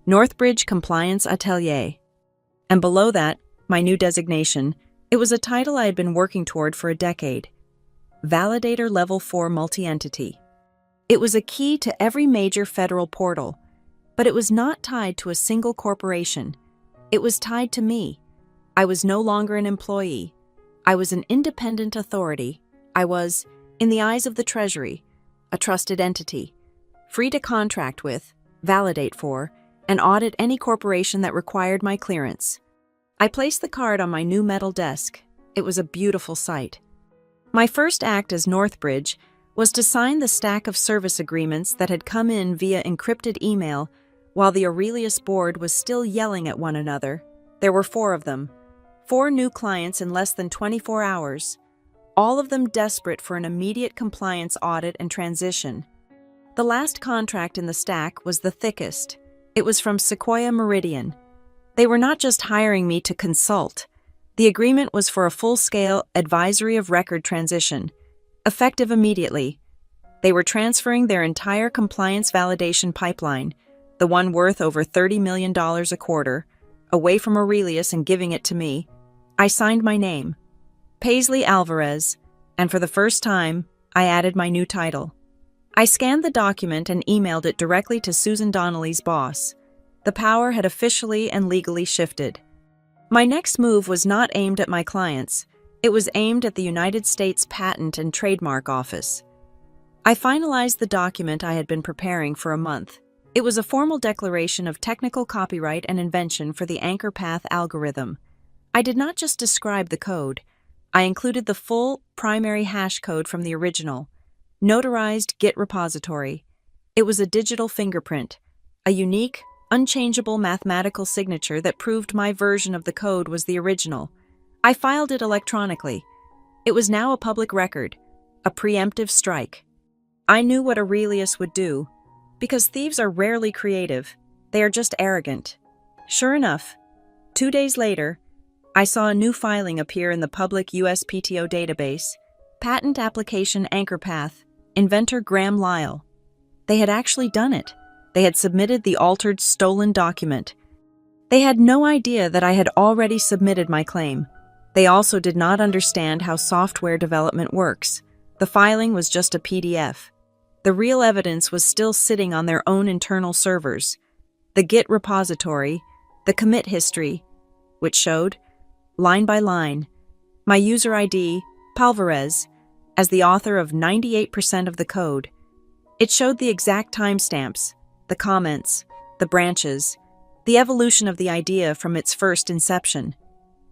Speaker 1: Northbridge Compliance Atelier. And below that, my new designation. It was a title I had been working toward for a decade. Validator Level 4 Multi-Entity. It was a key to every major federal portal, but it was not tied to a single corporation. It was tied to me. I was no longer an employee. I was an independent authority. I was, in the eyes of the Treasury, a trusted entity, free to contract with, validate for, and audit any corporation that required my clearance. I placed the card on my new metal desk. It was a beautiful sight. My first act as Northbridge was to sign the stack of service agreements that had come in via encrypted email while the Aurelius board was still yelling at one another. There were 4 of them. 4 new clients in less than 24 hours, all of them desperate for an immediate compliance audit and transition. The last contract in the stack was the thickest. It was from Sequoia Meridian. They were not just hiring me to consult. The agreement was for a full-scale advisory of record transition, effective immediately. They were transferring their entire compliance validation pipeline, the one worth over $30 million a quarter, away from Aurelius and giving it to me. I signed my name, Paisley Alvarez, and for the first time, I added my new title. I scanned the document and emailed it directly to Susan Donnelly's boss. The power had officially and legally shifted. My next move was not aimed at my clients. It was aimed at the United States Patent and Trademark Office. I finalized the document I had been preparing for a month. It was a formal declaration of technical copyright and invention for the anchor path algorithm. I did not just describe the code. I included the full primary hash code from the original, notarized Git repository. It was a digital fingerprint, a unique, unchangeable mathematical signature that proved my version of the code was the original. I filed it electronically. It was now a public record, a preemptive strike. I knew what Aurelius would do, because thieves are rarely creative. They are just arrogant. Sure enough, 2 days later, I saw a new filing appear in the public USPTO database, Patent Application Anchor Path, inventor Graham Lyle. They had actually done it. They had submitted the altered, stolen document. They had no idea that I had already submitted my claim. They also did not understand how software development works. The filing was just a PDF. The real evidence was still sitting on their own internal servers. The Git repository, the commit history, which showed, line by line, my user ID, Palvarez, as the author of 98% of the code. It showed the exact timestamps, the comments, the branches, the evolution of the idea from its first inception.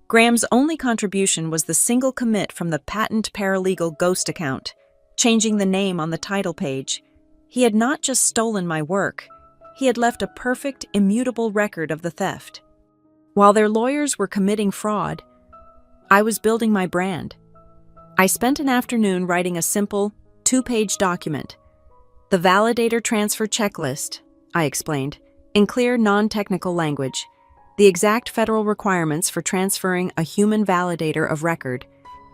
Speaker 1: Graham's only contribution was the single commit from the patent paralegal ghost account, changing the name on the title page. He had not just stolen my work, he had left a perfect, immutable record of the theft. While their lawyers were committing fraud, I was building my brand. I spent an afternoon writing a simple, 2-page document. The validator transfer checklist, I explained, in clear, non-technical language, the exact federal requirements for transferring a human validator of record.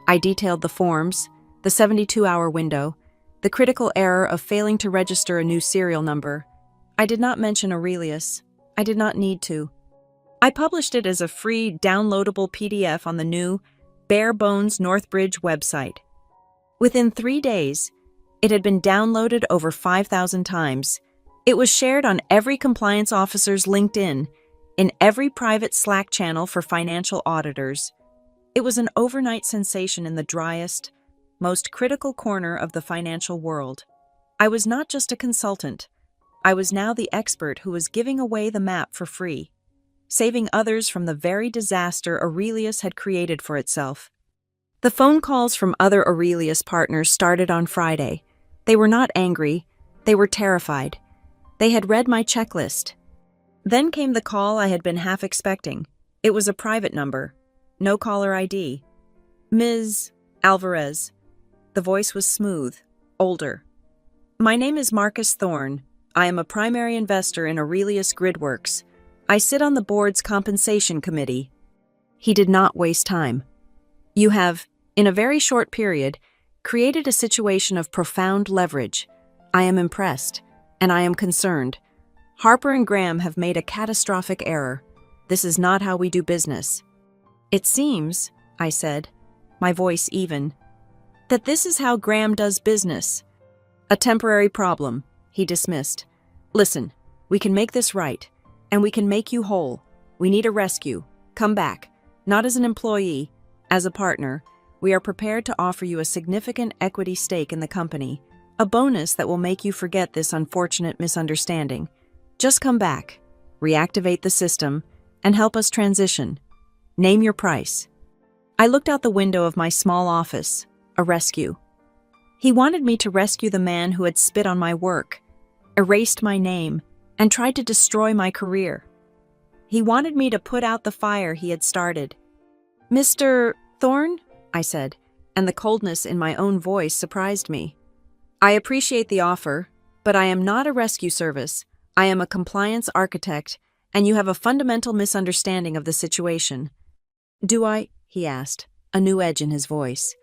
Speaker 1: I detailed the forms, the 72-hour window, the critical error of failing to register a new serial number. I did not mention Aurelius. I did not need to. I published it as a free, downloadable PDF on the new, bare-bones Northbridge website. Within 3 days, it had been downloaded over 5,000 times. It was shared on every compliance officer's LinkedIn, in every private Slack channel for financial auditors. It was an overnight sensation in the driest, most critical corner of the financial world. I was not just a consultant. I was now the expert who was giving away the map for free, saving others from the very disaster Aurelius had created for itself. The phone calls from other Aurelius partners started on Friday. They were not angry, they were terrified. They had read my checklist. Then came the call I had been half expecting. It was a private number. No caller ID. Ms. Alvarez. The voice was smooth, older. My name is Marcus Thorne. I am a primary investor in Aurelius Gridworks. I sit on the board's compensation committee. He did not waste time. You have, in a very short period, created a situation of profound leverage. I am impressed, and I am concerned. Harper and Graham have made a catastrophic error. This is not how we do business. It seems, I said, my voice even, that this is how Graham does business. A temporary problem, he dismissed. Listen, we can make this right, and we can make you whole. We need a rescue. Come back, not as an employee, as a partner. We are prepared to offer you a significant equity stake in the company, a bonus that will make you forget this unfortunate misunderstanding. Just come back, reactivate the system, and help us transition. Name your price. I looked out the window of my small office. A rescue. He wanted me to rescue the man who had spit on my work, erased my name, and tried to destroy my career. He wanted me to put out the fire he had started. Mr. Thorne? I said, and the coldness in my own voice surprised me. I appreciate the offer, but I am not a rescue service. I am a compliance architect, and you have a fundamental misunderstanding of the situation. Do I? He asked, a new edge in his voice.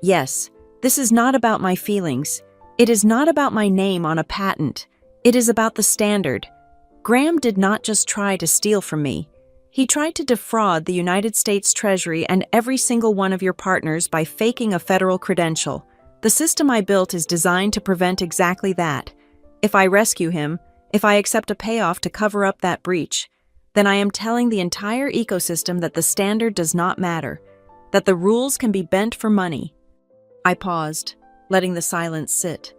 Speaker 1: Yes, this is not about my feelings. It is not about my name on a patent. It is about the standard. Graham did not just try to steal from me. He tried to defraud the United States Treasury and every single one of your partners by faking a federal credential. The system I built is designed to prevent exactly that. If I rescue him, if I accept a payoff to cover up that breach, then I am telling the entire ecosystem that the standard does not matter, that the rules can be bent for money. I paused, letting the silence sit.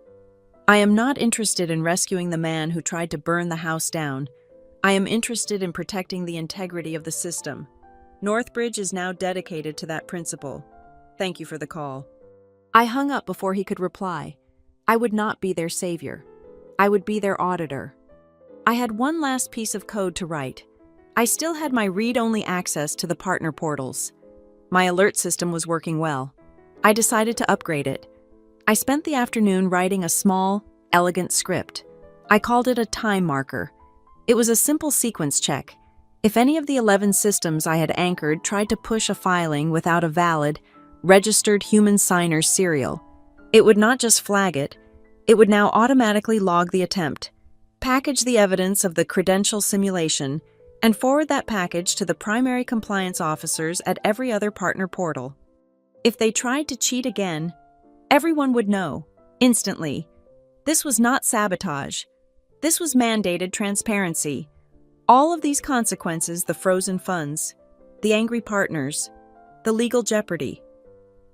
Speaker 1: I am not interested in rescuing the man who tried to burn the house down. I am interested in protecting the integrity of the system. Northbridge is now dedicated to that principle. Thank you for the call. I hung up before he could reply. I would not be their savior. I would be their auditor. I had one last piece of code to write. I still had my read-only access to the partner portals. My alert system was working well. I decided to upgrade it. I spent the afternoon writing a small, elegant script. I called it a time marker. It was a simple sequence check. If any of the 11 systems I had anchored tried to push a filing without a valid, registered human signer's serial, it would not just flag it, it would now automatically log the attempt, package the evidence of the credential simulation, and forward that package to the primary compliance officers at every other partner portal. If they tried to cheat again, everyone would know, instantly. This was not sabotage. This was mandated transparency. All of these consequences, the frozen funds, the angry partners, the legal jeopardy,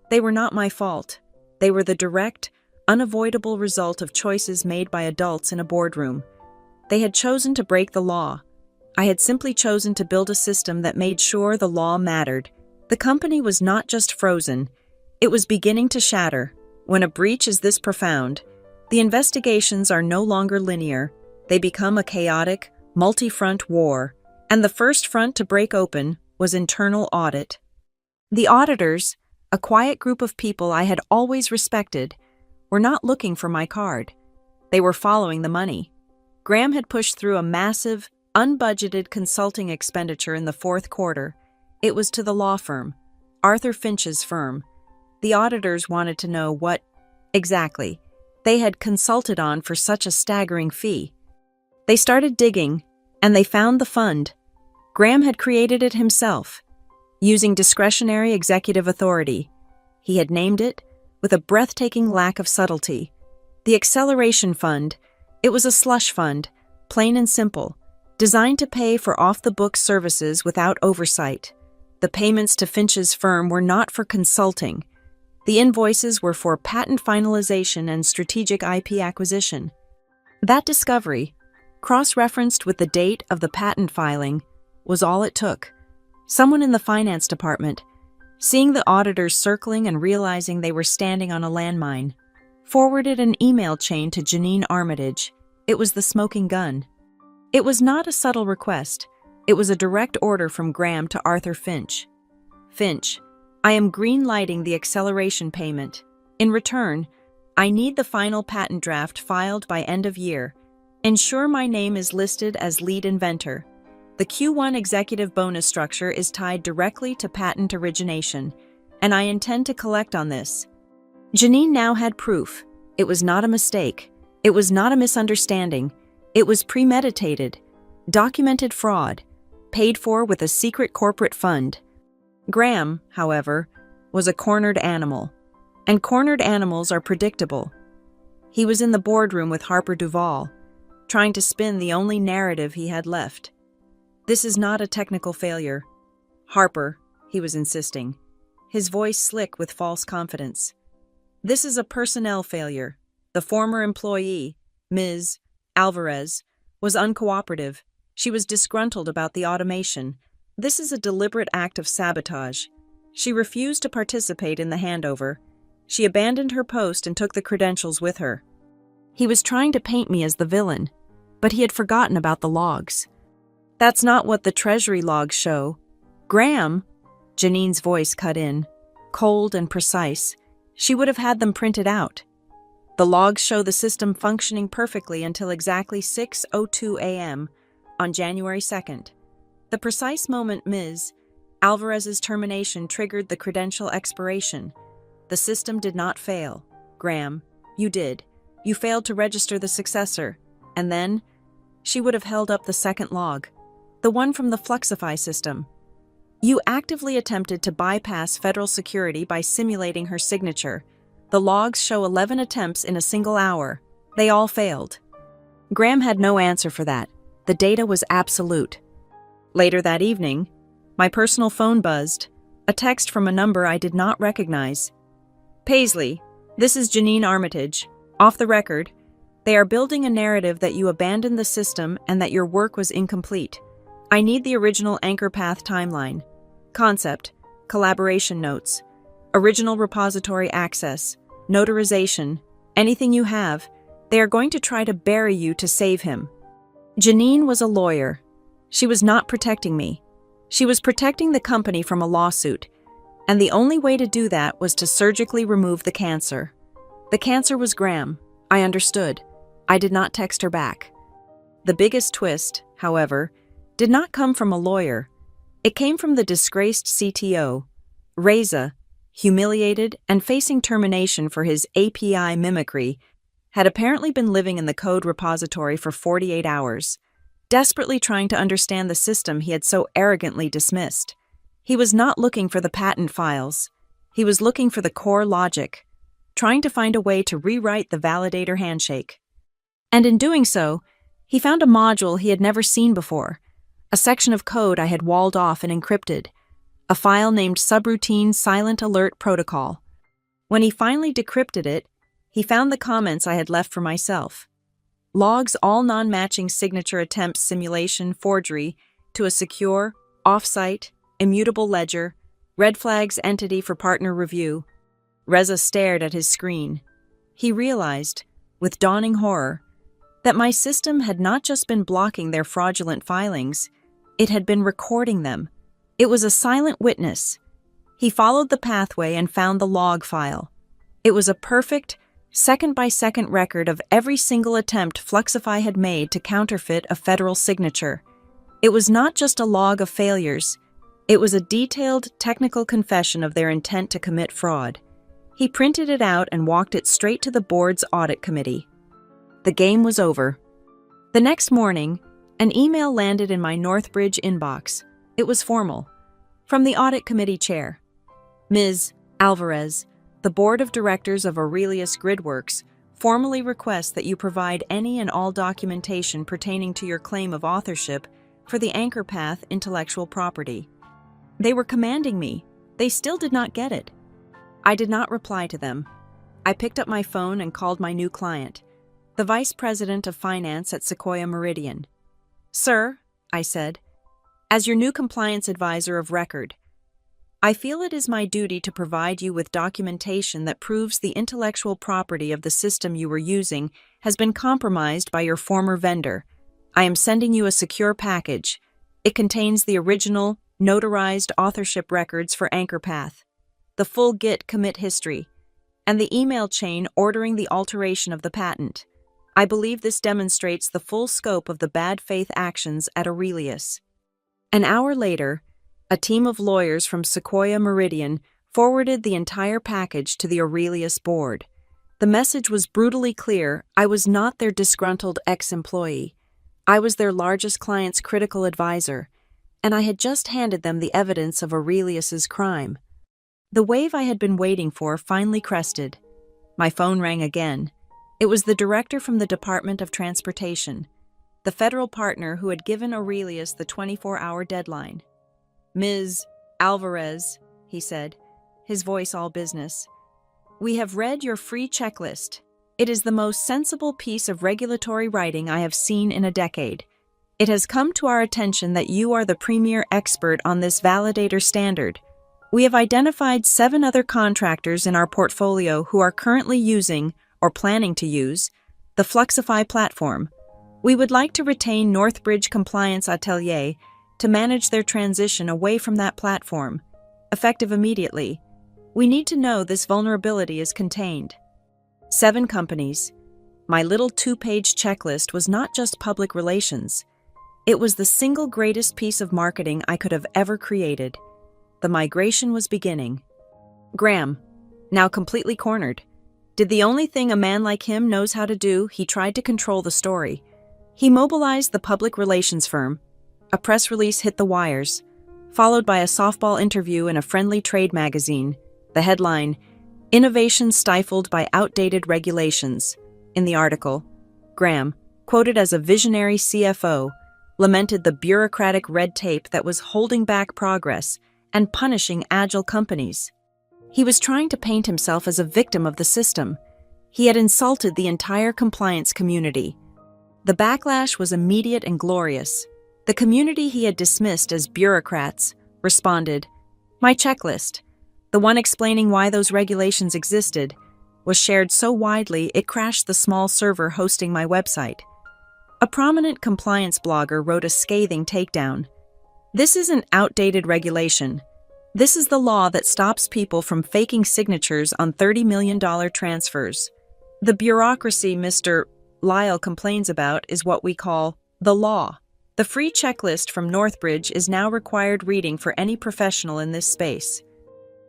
Speaker 1: they were not my fault. They were the direct, unavoidable result of choices made by adults in a boardroom. They had chosen to break the law. I had simply chosen to build a system that made sure the law mattered. The company was not just frozen, it was beginning to shatter. When a breach is this profound, the investigations are no longer linear. They become a chaotic, multi-front war, and the first front to break open was internal audit. The auditors, a quiet group of people I had always respected, were not looking for my card. They were following the money. Graham had pushed through a massive, unbudgeted consulting expenditure in the fourth quarter. It was to the law firm, Arthur Finch's firm. The auditors wanted to know what, exactly, they had consulted on for such a staggering fee. They started digging, and they found the fund. Graham had created it himself, using discretionary executive authority. He had named it, with a breathtaking lack of subtlety, the Acceleration Fund. It was a slush fund, plain and simple, designed to pay for off-the-books services without oversight. The payments to Finch's firm were not for consulting. The invoices were for patent finalization and strategic IP acquisition. That discovery, cross-referenced with the date of the patent filing, was all it took. Someone in the finance department, Seeing the auditors circling and realizing they were standing on a landmine, forwarded an email chain to Janine Armitage. It was the smoking gun. It was not a subtle request. It was a direct order from Graham to Arthur Finch. Finch, I am green-lighting the acceleration payment. In return, I need the final patent draft filed by end of year. Ensure my name is listed as lead inventor. The Q1 executive bonus structure is tied directly to patent origination, and I intend to collect on this. Janine now had proof. It was not a mistake. It was not a misunderstanding. It was premeditated, documented fraud, paid for with a secret corporate fund. Graham, however, was a cornered animal, and cornered animals are predictable. He was in the boardroom with Harper Duvall, trying to spin the only narrative he had left. This is not a technical failure. Harper, he was insisting, his voice slick with false confidence. This is a personnel failure. The former employee, Ms. Alvarez, was uncooperative. She was disgruntled about the automation. This is a deliberate act of sabotage. She refused to participate in the handover. She abandoned her post and took the credentials with her. He was trying to paint me as the villain, but he had forgotten about the logs. That's not what the Treasury logs show. Graham, Janine's voice cut in, cold and precise. She would have had them printed out. The logs show the system functioning perfectly until exactly 6:02 a.m. on January 2nd. The precise moment Ms. Alvarez's termination triggered the credential expiration. The system did not fail. Graham, you did. You failed to register the successor. And then, she would have held up the second log, the one from the Fluxify system. You actively attempted to bypass federal security by simulating her signature. The logs show 11 attempts in a single hour. They all failed. Graham had no answer for that. The data was absolute. Later that evening, my personal phone buzzed, a text from a number I did not recognize. Paisley, this is Janine Armitage. Off the record, they are building a narrative that you abandoned the system and that your work was incomplete. I need the original anchor path timeline, concept, collaboration notes, original repository access, notarization, anything you have. They are going to try to bury you to save him. Janine was a lawyer. She was not protecting me. She was protecting the company from a lawsuit, and the only way to do that was to surgically remove the cancer. The cancer was Graham. I understood. I did not text her back. The biggest twist, however, did not come from a lawyer. It came from the disgraced CTO. Reza, humiliated and facing termination for his API mimicry, had apparently been living in the code repository for 48 hours, desperately trying to understand the system he had so arrogantly dismissed. He was not looking for the patent files. He was looking for the core logic, trying to find a way to rewrite the validator handshake. And in doing so, he found a module he had never seen before, a section of code I had walled off and encrypted, a file named Subroutine Silent Alert Protocol. When he finally decrypted it, he found the comments I had left for myself. Logs all non-matching signature attempts simulation forgery to a secure, off-site, immutable ledger, red flags entity for partner review. Reza stared at his screen. He realized, with dawning horror, that my system had not just been blocking their fraudulent filings, it had been recording them. It was a silent witness. He followed the pathway and found the log file. It was a perfect, second-by-second record of every single attempt Fluxify had made to counterfeit a federal signature. It was not just a log of failures. It was a detailed, technical confession of their intent to commit fraud. He printed it out and walked it straight to the board's audit committee. The game was over. The next morning, an email landed in my Northbridge inbox. It was formal. From the audit committee chair. Ms. Alvarez, the board of directors of Aurelius Gridworks formally requests that you provide any and all documentation pertaining to your claim of authorship for the Anchor Path intellectual property. They were commanding me. They still did not get it. I did not reply to them. I picked up my phone and called my new client, the vice president of finance at Sequoia Meridian. Sir, I said, as your new compliance advisor of record, I feel it is my duty to provide you with documentation that proves the intellectual property of the system you were using has been compromised by your former vendor. I am sending you a secure package. It contains the original, notarized authorship records for AnchorPath, the full Git commit history, and the email chain ordering the alteration of the patent. I believe this demonstrates the full scope of the bad faith actions at Aurelius. An hour later, a team of lawyers from Sequoia Meridian forwarded the entire package to the Aurelius board. The message was brutally clear. I was not their disgruntled ex-employee. I was their largest client's critical advisor, and I had just handed them the evidence of Aurelius's crime. The wave I had been waiting for finally crested. My phone rang again. It was the director from the Department of Transportation, the federal partner who had given Aurelius the 24-hour deadline. "Ms. Alvarez," he said, his voice all business, "we have read your free checklist. It is the most sensible piece of regulatory writing I have seen in a decade. It has come to our attention that you are the premier expert on this validator standard. We have identified 7 other contractors in our portfolio who are currently using, or planning to use, the Fluxify platform. We would like to retain Northbridge Compliance Atelier to manage their transition away from that platform, effective immediately. We need to know this vulnerability is contained." 7 companies. My little 2-page checklist was not just public relations. It was the single greatest piece of marketing I could have ever created. The migration was beginning. Graham, now completely cornered, did the only thing a man like him knows how to do. He tried to control the story. He mobilized the public relations firm. A press release hit the wires, followed by a softball interview in a friendly trade magazine. The headline, "Innovation Stifled by Outdated Regulations." In the article, Graham, quoted as a visionary CFO, lamented the bureaucratic red tape that was holding back progress and punishing agile companies. He was trying to paint himself as a victim of the system. He had insulted the entire compliance community. The backlash was immediate and glorious. The community he had dismissed as bureaucrats responded. My checklist, the one explaining why those regulations existed, was shared so widely it crashed the small server hosting my website. A prominent compliance blogger wrote a scathing takedown. "This isn't outdated regulation. This is the law that stops people from faking signatures on $30 million transfers. The bureaucracy Mr. Lyle complains about is what we call the law. The free checklist from Northbridge is now required reading for any professional in this space."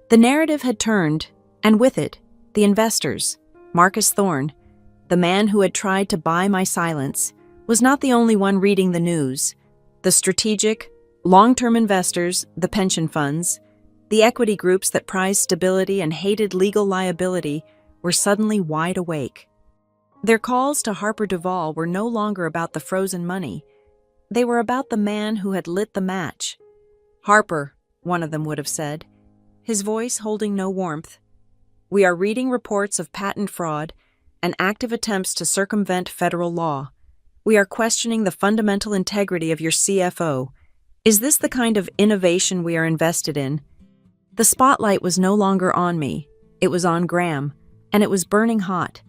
Speaker 1: The narrative had turned, and with it, the investors. Marcus Thorne, the man who had tried to buy my silence, was not the only one reading the news. The strategic, long-term investors, the pension funds, the equity groups that prized stability and hated legal liability were suddenly wide awake. Their calls to Harper Duvall were no longer about the frozen money. They were about the man who had lit the match. "Harper," one of them would have said, his voice holding no warmth, "we are reading reports of patent fraud and active attempts to circumvent federal law. We are questioning the fundamental integrity of your CFO. Is this the kind of innovation we are invested in?" The spotlight was no longer on me. It was on Graham, and it was burning hot.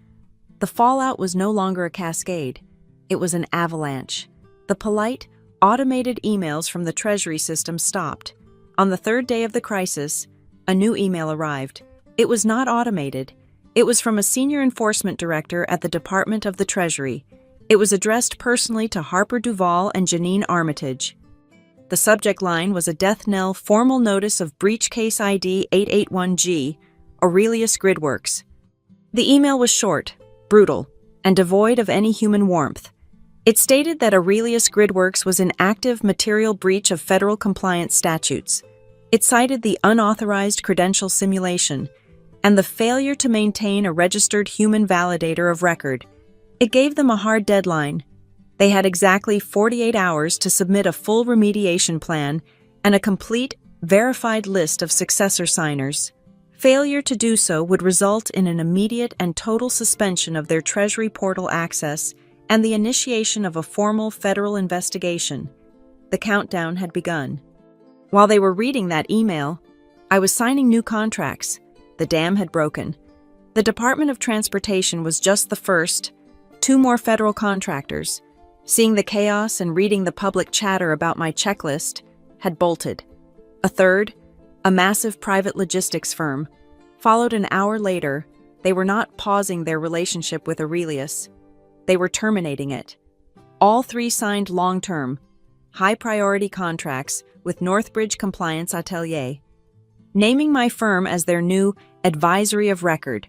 Speaker 1: The fallout was no longer a cascade. It was an avalanche. The polite, automated emails from the Treasury system stopped. On the 3rd day of the crisis, a new email arrived. It was not automated. It was from a senior enforcement director at the Department of the Treasury. It was addressed personally to Harper Duvall and Janine Armitage. The subject line was a death knell formal notice of breach case ID 881G, Aurelius Gridworks. The email was short, brutal, and devoid of any human warmth. It stated that Aurelius Gridworks was in active material breach of federal compliance statutes. It cited the unauthorized credential simulation and the failure to maintain a registered human validator of record. It gave them a hard deadline. They had exactly 48 hours to submit a full remediation plan and a complete, verified list of successor signers. Failure to do so would result in an immediate and total suspension of their Treasury portal access and the initiation of a formal federal investigation. The countdown had begun. While they were reading that email, I was signing new contracts. The dam had broken. The Department of Transportation was just the first. 2 more federal contractors, seeing the chaos and reading the public chatter about my checklist, had bolted. A third, a massive private logistics firm, followed an hour later. They were not pausing their relationship with Aurelius. They were terminating it. All 3 signed long-term, high-priority contracts with Northbridge Compliance Atelier, naming my firm as their new advisory of record.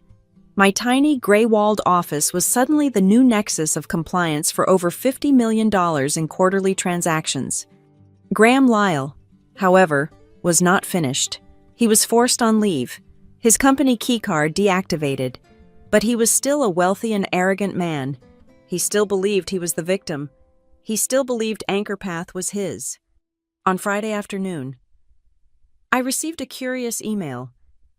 Speaker 1: My tiny, gray-walled office was suddenly the new nexus of compliance for over $50 million in quarterly transactions. Graham Lyle, however, was not finished. He was forced on leave, his company keycard deactivated, but he was still a wealthy and arrogant man. He still believed he was the victim. He still believed AnchorPath was his. On Friday afternoon, I received a curious email.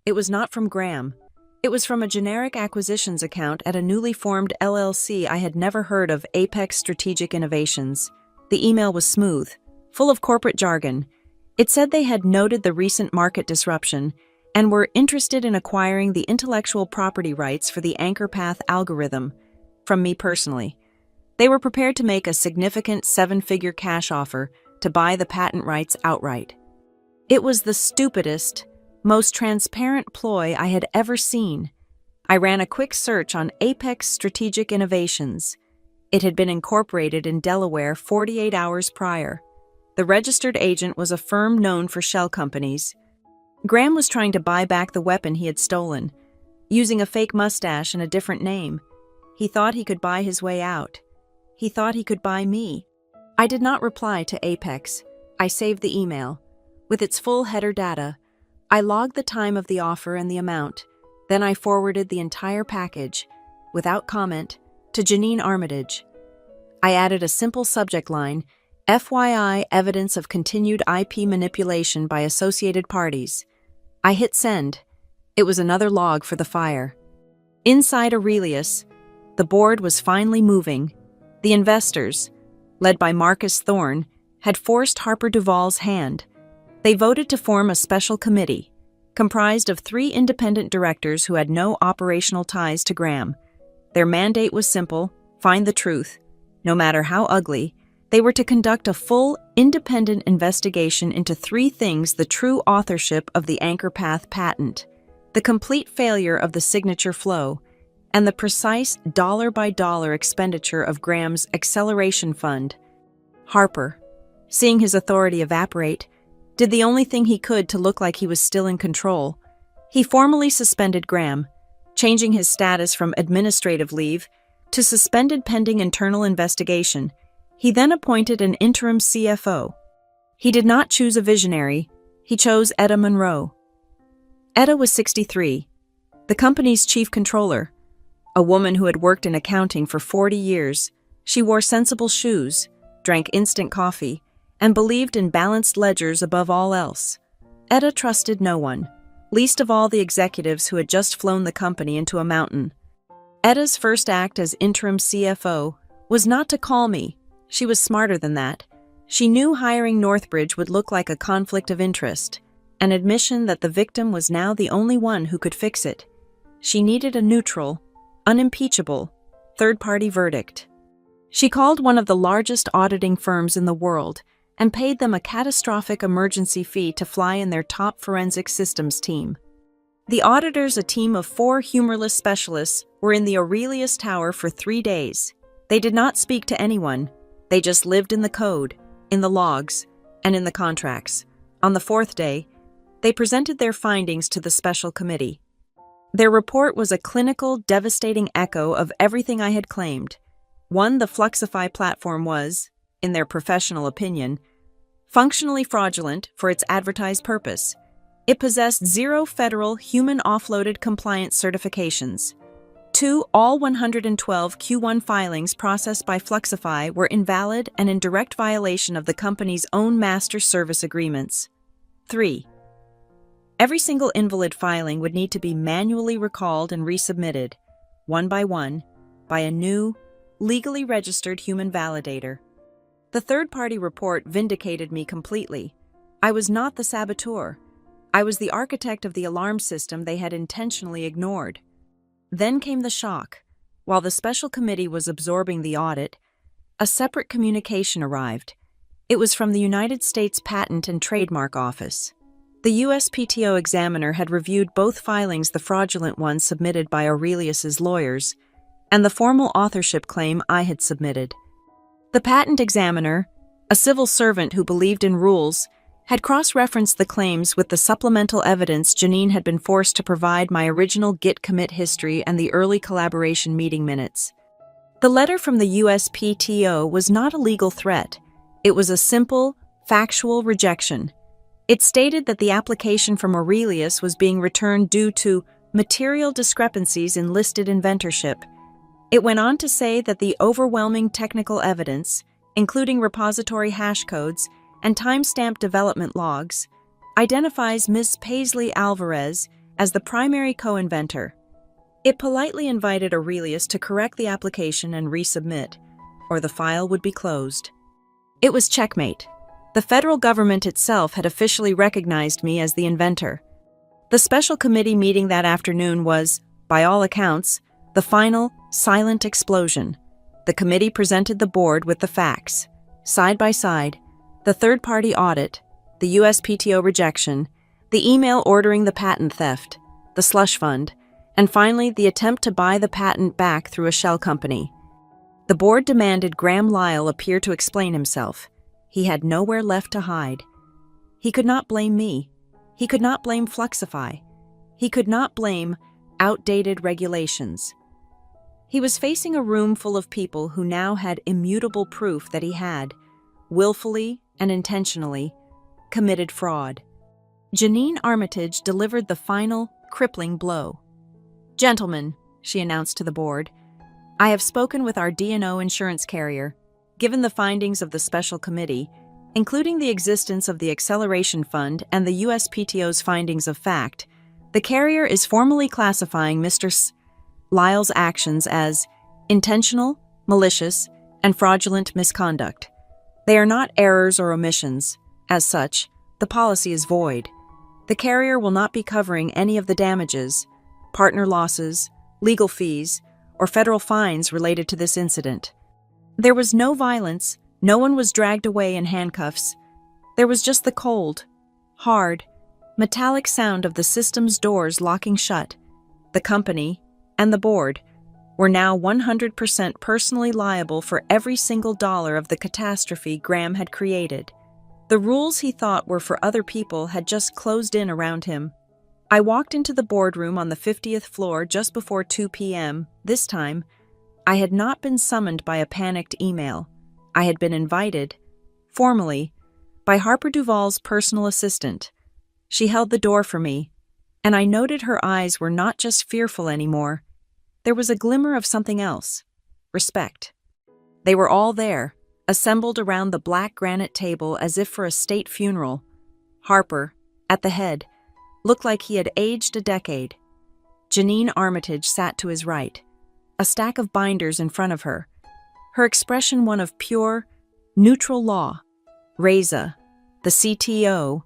Speaker 1: It was not from Graham. It was from a generic acquisitions account at a newly formed LLC I had never heard of, Apex Strategic Innovations. The email was smooth, full of corporate jargon. It said they had noted the recent market disruption and were interested in acquiring the intellectual property rights for the AnchorPath algorithm from me personally. They were prepared to make a significant 7-figure cash offer to buy the patent rights outright. It was the stupidest, most transparent ploy I had ever seen. I ran a quick search on Apex Strategic Innovations. It had been incorporated in Delaware 48 hours prior. The registered agent was a firm known for shell companies. Graham was trying to buy back the weapon he had stolen, using a fake mustache and a different name. He thought he could buy his way out. He thought he could buy me. I did not reply to Apex. I saved the email. With its full header data, I logged the time of the offer and the amount. Then I forwarded the entire package, without comment, to Janine Armitage. I added a simple subject line, FYI, evidence of continued IP manipulation by associated parties. I hit send. It was another log for the fire. Inside Aurelius, the board was finally moving. The investors, led by Marcus Thorne, had forced Harper Duvall's hand. They voted to form a special committee, comprised of 3 independent directors who had no operational ties to Graham. Their mandate was simple: find the truth. No matter how ugly, they were to conduct a full, independent investigation into 3 things: the true authorship of the AnchorPath patent, the complete failure of the signature flow, and the precise dollar-by-dollar expenditure of Graham's acceleration fund. Harper, seeing his authority evaporate, did the only thing he could to look like he was still in control. He formally suspended Graham, changing his status from administrative leave to suspended pending internal investigation. He then appointed an interim CFO. He did not choose a visionary. He chose Etta Monroe. Etta was 63, the company's chief controller, a woman who had worked in accounting for 40 years. She wore sensible shoes, drank instant coffee, and believed in balanced ledgers above all else. Etta trusted no one, least of all the executives who had just flown the company into a mountain. Etta's first act as interim CFO was not to call me. She was smarter than that. She knew hiring Northbridge would look like a conflict of interest, an admission that the victim was now the only one who could fix it. She needed a neutral, unimpeachable, third-party verdict. She called one of the largest auditing firms in the world and paid them a catastrophic emergency fee to fly in their top forensic systems team. The auditors, a team of 4 humorless specialists, were in the Aurelius Tower for 3 days. They did not speak to anyone. They just lived in the code, in the logs, and in the contracts. On the 4th day, they presented their findings to the special committee. Their report was a clinical, devastating echo of everything I had claimed. 1, the Fluxify platform was, in their professional opinion, functionally fraudulent for its advertised purpose. It possessed 0 federal human offloaded compliance certifications. 2, all 112 Q1 filings processed by Fluxify were invalid and in direct violation of the company's own master service agreements. 3, every single invalid filing would need to be manually recalled and resubmitted, one, by a new, legally registered human validator. The third-party report vindicated me completely. I was not the saboteur. I was the architect of the alarm system they had intentionally ignored. Then came the shock. While the special committee was absorbing the audit, a separate communication arrived. It was from the United States Patent and Trademark Office. The USPTO examiner had reviewed both filings, the fraudulent one submitted by Aurelius's lawyers, and the formal authorship claim I had submitted. The patent examiner, a civil servant who believed in rules, had cross-referenced the claims with the supplemental evidence Janine had been forced to provide, my original Git commit history and the early collaboration meeting minutes. The letter from the USPTO was not a legal threat. It was a simple, factual rejection. It stated that the application from Aurelius was being returned due to material discrepancies in listed inventorship. It went on to say that the overwhelming technical evidence, including repository hash codes and timestamp development logs, identifies Ms. Paisley Alvarez as the primary co-inventor. It politely invited Aurelius to correct the application and resubmit, or the file would be closed. It was checkmate. The federal government itself had officially recognized me as the inventor. The special committee meeting that afternoon was, by all accounts, the final, silent explosion. The committee presented the board with the facts. Side by side, the third-party audit, the USPTO rejection, the email ordering the patent theft, the slush fund, and finally the attempt to buy the patent back through a shell company. The board demanded Graham Lyle appear to explain himself. He had nowhere left to hide. He could not blame me. He could not blame Fluxify. He could not blame outdated regulations. He was facing a room full of people who now had immutable proof that he had, willfully and intentionally, committed fraud. Janine Armitage delivered the final, crippling blow. "Gentlemen," she announced to the board, "I have spoken with our D&O insurance carrier. Given the findings of the special committee, including the existence of the acceleration fund and the USPTO's findings of fact, the carrier is formally classifying Mr. Lyle's actions as intentional, malicious, and fraudulent misconduct. They are not errors or omissions. As such, the policy is void. The carrier will not be covering any of the damages, partner losses, legal fees, or federal fines related to this incident. There was no violence, no one was dragged away in handcuffs. There was just the cold, hard, metallic sound of the system's doors locking shut. The company and the board were now 100% personally liable for every single dollar of the catastrophe Graham had created. The rules he thought were for other people had just closed in around him. I walked into the boardroom on the 50th floor just before 2 p.m. This time, I had not been summoned by a panicked email. I had been invited, formally, by Harper Duvall's personal assistant. She held the door for me, and I noted her eyes were not just fearful anymore. There was a glimmer of something else: respect. They were all there, assembled around the black granite table as if for a state funeral. Harper, at the head, looked like he had aged a decade. Janine Armitage sat to his right, a stack of binders in front of her, her expression one of pure, neutral law. Reza, the CTO,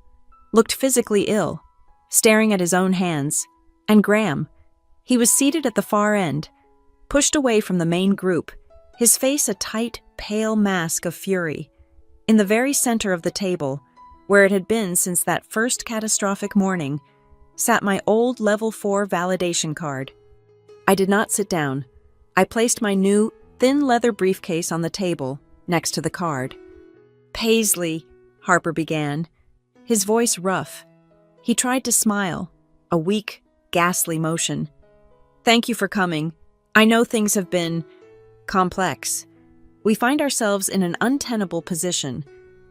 Speaker 1: looked physically ill, staring at his own hands, and Graham, he was seated at the far end, pushed away from the main group, his face a tight, pale mask of fury. In the very center of the table, where it had been since that first catastrophic morning, sat my old Level 4 validation card. I did not sit down. I placed my new, thin leather briefcase on the table, next to the card. "Paisley," Harper began, his voice rough. He tried to smile, a weak, ghastly motion. "Thank you for coming. I know things have been complex. We find ourselves in an untenable position.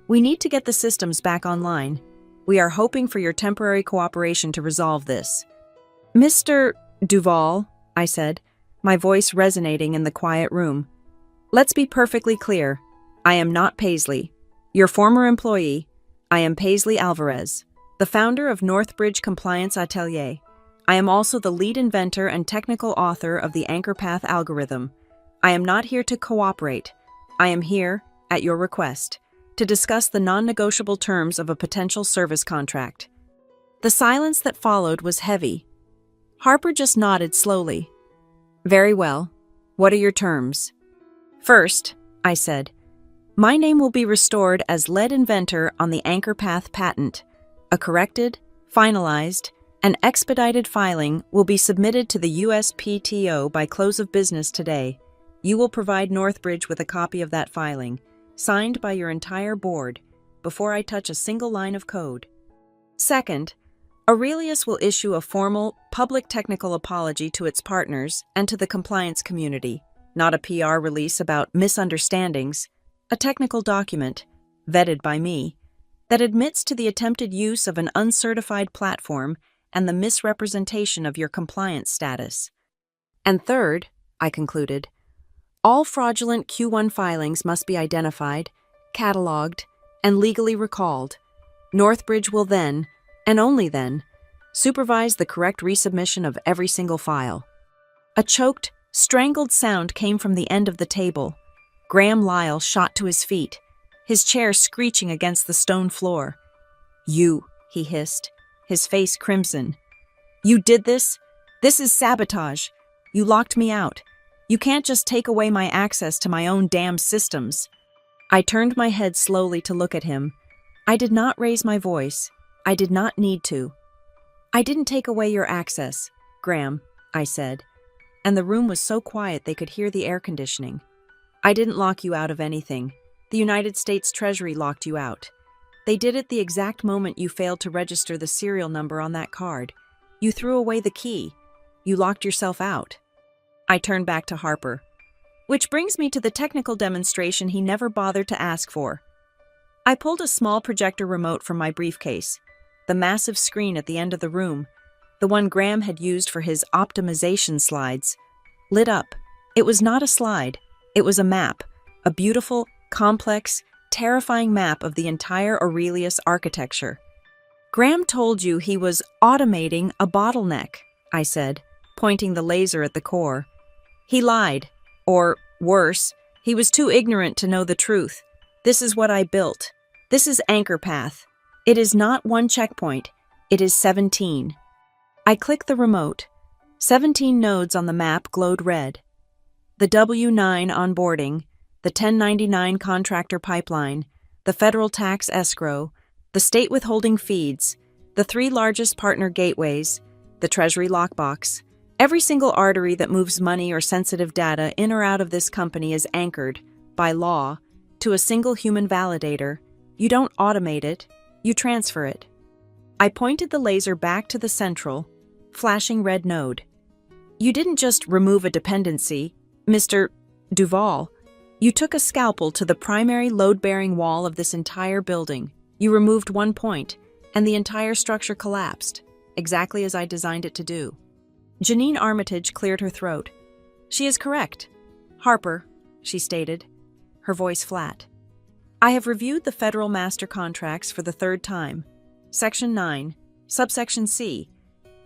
Speaker 1: We need to get the systems back online. We are hoping for your temporary cooperation to resolve this." "Mr. Duvall," I said, my voice resonating in the quiet room, "let's be perfectly clear. I am not Paisley, your former employee. I am Paisley Alvarez, the founder of Northbridge Compliance Atelier. I am also the lead inventor and technical author of the Anchor Path algorithm. I am not here to cooperate. I am here, at your request, to discuss the non-negotiable terms of a potential service contract." The silence that followed was heavy. Harper just nodded slowly. "Very well. What are your terms?" "First," I said, "my name will be restored as lead inventor on the Anchor Path patent. A corrected, finalized, and expedited filing will be submitted to the USPTO by close of business today. You will provide Northbridge with a copy of that filing, signed by your entire board, before I touch a single line of code. Second, Aurelius will issue a formal, public technical apology to its partners and to the compliance community, not a PR release about misunderstandings, a technical document, vetted by me, that admits to the attempted use of an uncertified platform and the misrepresentation of your compliance status. And third," I concluded, "all fraudulent Q1 filings must be identified, cataloged, and legally recalled. Northbridge will then, and only then, supervise the correct resubmission of every single file." A choked, strangled sound came from the end of the table. Graham Lyle shot to his feet, his chair screeching against the stone floor. "You," he hissed, his face crimson. "You did this? This is sabotage. You locked me out. You can't just take away my access to my own damn systems." I turned my head slowly to look at him. I did not raise my voice. I did not need to. "I didn't take away your access, Graham," I said, and the room was so quiet they could hear the air conditioning. "I didn't lock you out of anything. The United States Treasury locked you out. They did it the exact moment you failed to register the serial number on that card. You threw away the key. You locked yourself out." I turned back to Harper. "Which brings me to the technical demonstration he never bothered to ask for." I pulled a small projector remote from my briefcase. The massive screen at the end of the room, the one Graham had used for his optimization slides, lit up. It was not a slide. It was a map, a beautiful, complex, terrifying map of the entire Aurelius architecture. "Graham told you he was automating a bottleneck," I said, pointing the laser at the core. "He lied. Or, worse, he was too ignorant to know the truth. This is what I built. This is Anchor Path. It is not one checkpoint. It is 17. I clicked the remote. 17 nodes on the map glowed red. The W-9 onboarding, the 1099 contractor pipeline, the federal tax escrow, the state withholding feeds, the 3 largest partner gateways, the Treasury lockbox. Every single artery that moves money or sensitive data in or out of this company is anchored, by law, to a single human validator. You don't automate it, you transfer it." I pointed the laser back to the central, flashing red node. "You didn't just remove a dependency, Mr. Duval. You took a scalpel to the primary load-bearing wall of this entire building. You removed one point, and the entire structure collapsed, exactly as I designed it to do." Janine Armitage cleared her throat. "She is correct. Harper," she stated, her voice flat. "I have reviewed the federal master contracts for the 3rd time. Section 9, subsection C,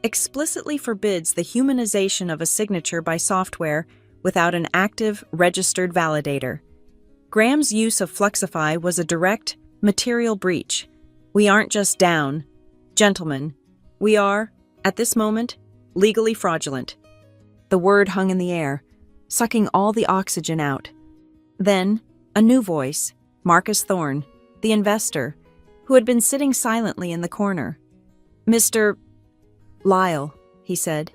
Speaker 1: explicitly forbids the humanization of a signature by software without an active, registered validator. Graham's use of Fluxify was a direct, material breach. We aren't just down. Gentlemen, we are, at this moment, legally fraudulent." The word hung in the air, sucking all the oxygen out. Then, a new voice, Marcus Thorne, the investor, who had been sitting silently in the corner. "Mr. Lyle," he said,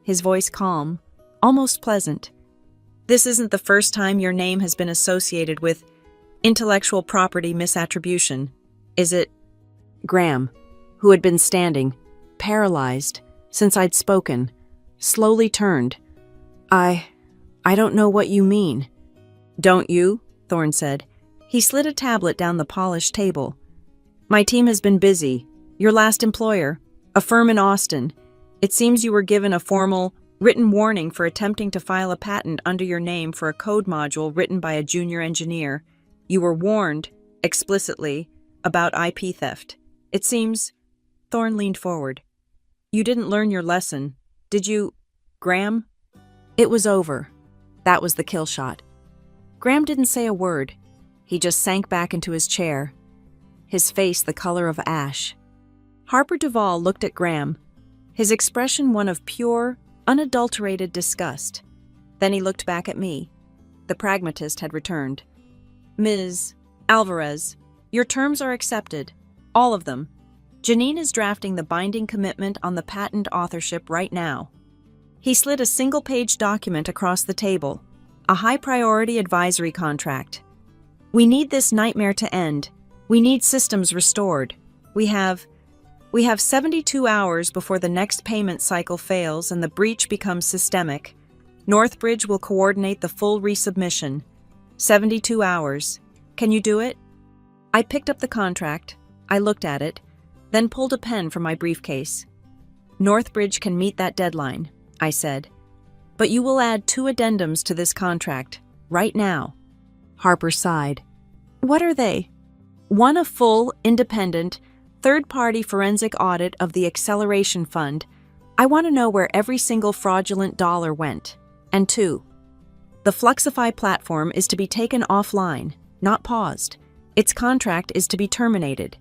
Speaker 1: his voice calm, almost pleasant. "This isn't the first time your name has been associated with intellectual property misattribution, is it?" Graham, who had been standing, paralyzed, since I'd spoken, slowly turned. I don't know what you mean." "Don't you?" Thorne said. He slid a tablet down the polished table. "My team has been busy. Your last employer, a firm in Austin. It seems you were given a formal, written warning for attempting to file a patent under your name for a code module written by a junior engineer. You were warned, explicitly, about IP theft. It seems..." Thorne leaned forward. "You didn't learn your lesson, did you, Graham?" It was over. That was the kill shot. Graham didn't say a word. He just sank back into his chair, his face the color of ash. Harper Duvall looked at Graham, his expression one of pure, unadulterated disgust. Then he looked back at me. The pragmatist had returned. "Ms. Alvarez, your terms are accepted. All of them. Janine is drafting the binding commitment on the patent authorship right now." He slid a single-page document across the table, a high-priority advisory contract. "We need this nightmare to end. We need systems restored. We have 72 hours before the next payment cycle fails and the breach becomes systemic. Northbridge will coordinate the full resubmission. 72 hours. Can you do it?" I picked up the contract. I looked at it, then pulled a pen from my briefcase. "Northbridge can meet that deadline," I said. "But you will add 2 addendums to this contract, right now." Harper sighed. "What are they?" "One, a full, independent, third-party forensic audit of the acceleration fund. I want to know where every single fraudulent dollar went. And 2, the Fluxify platform is to be taken offline, not paused. Its contract is to be terminated.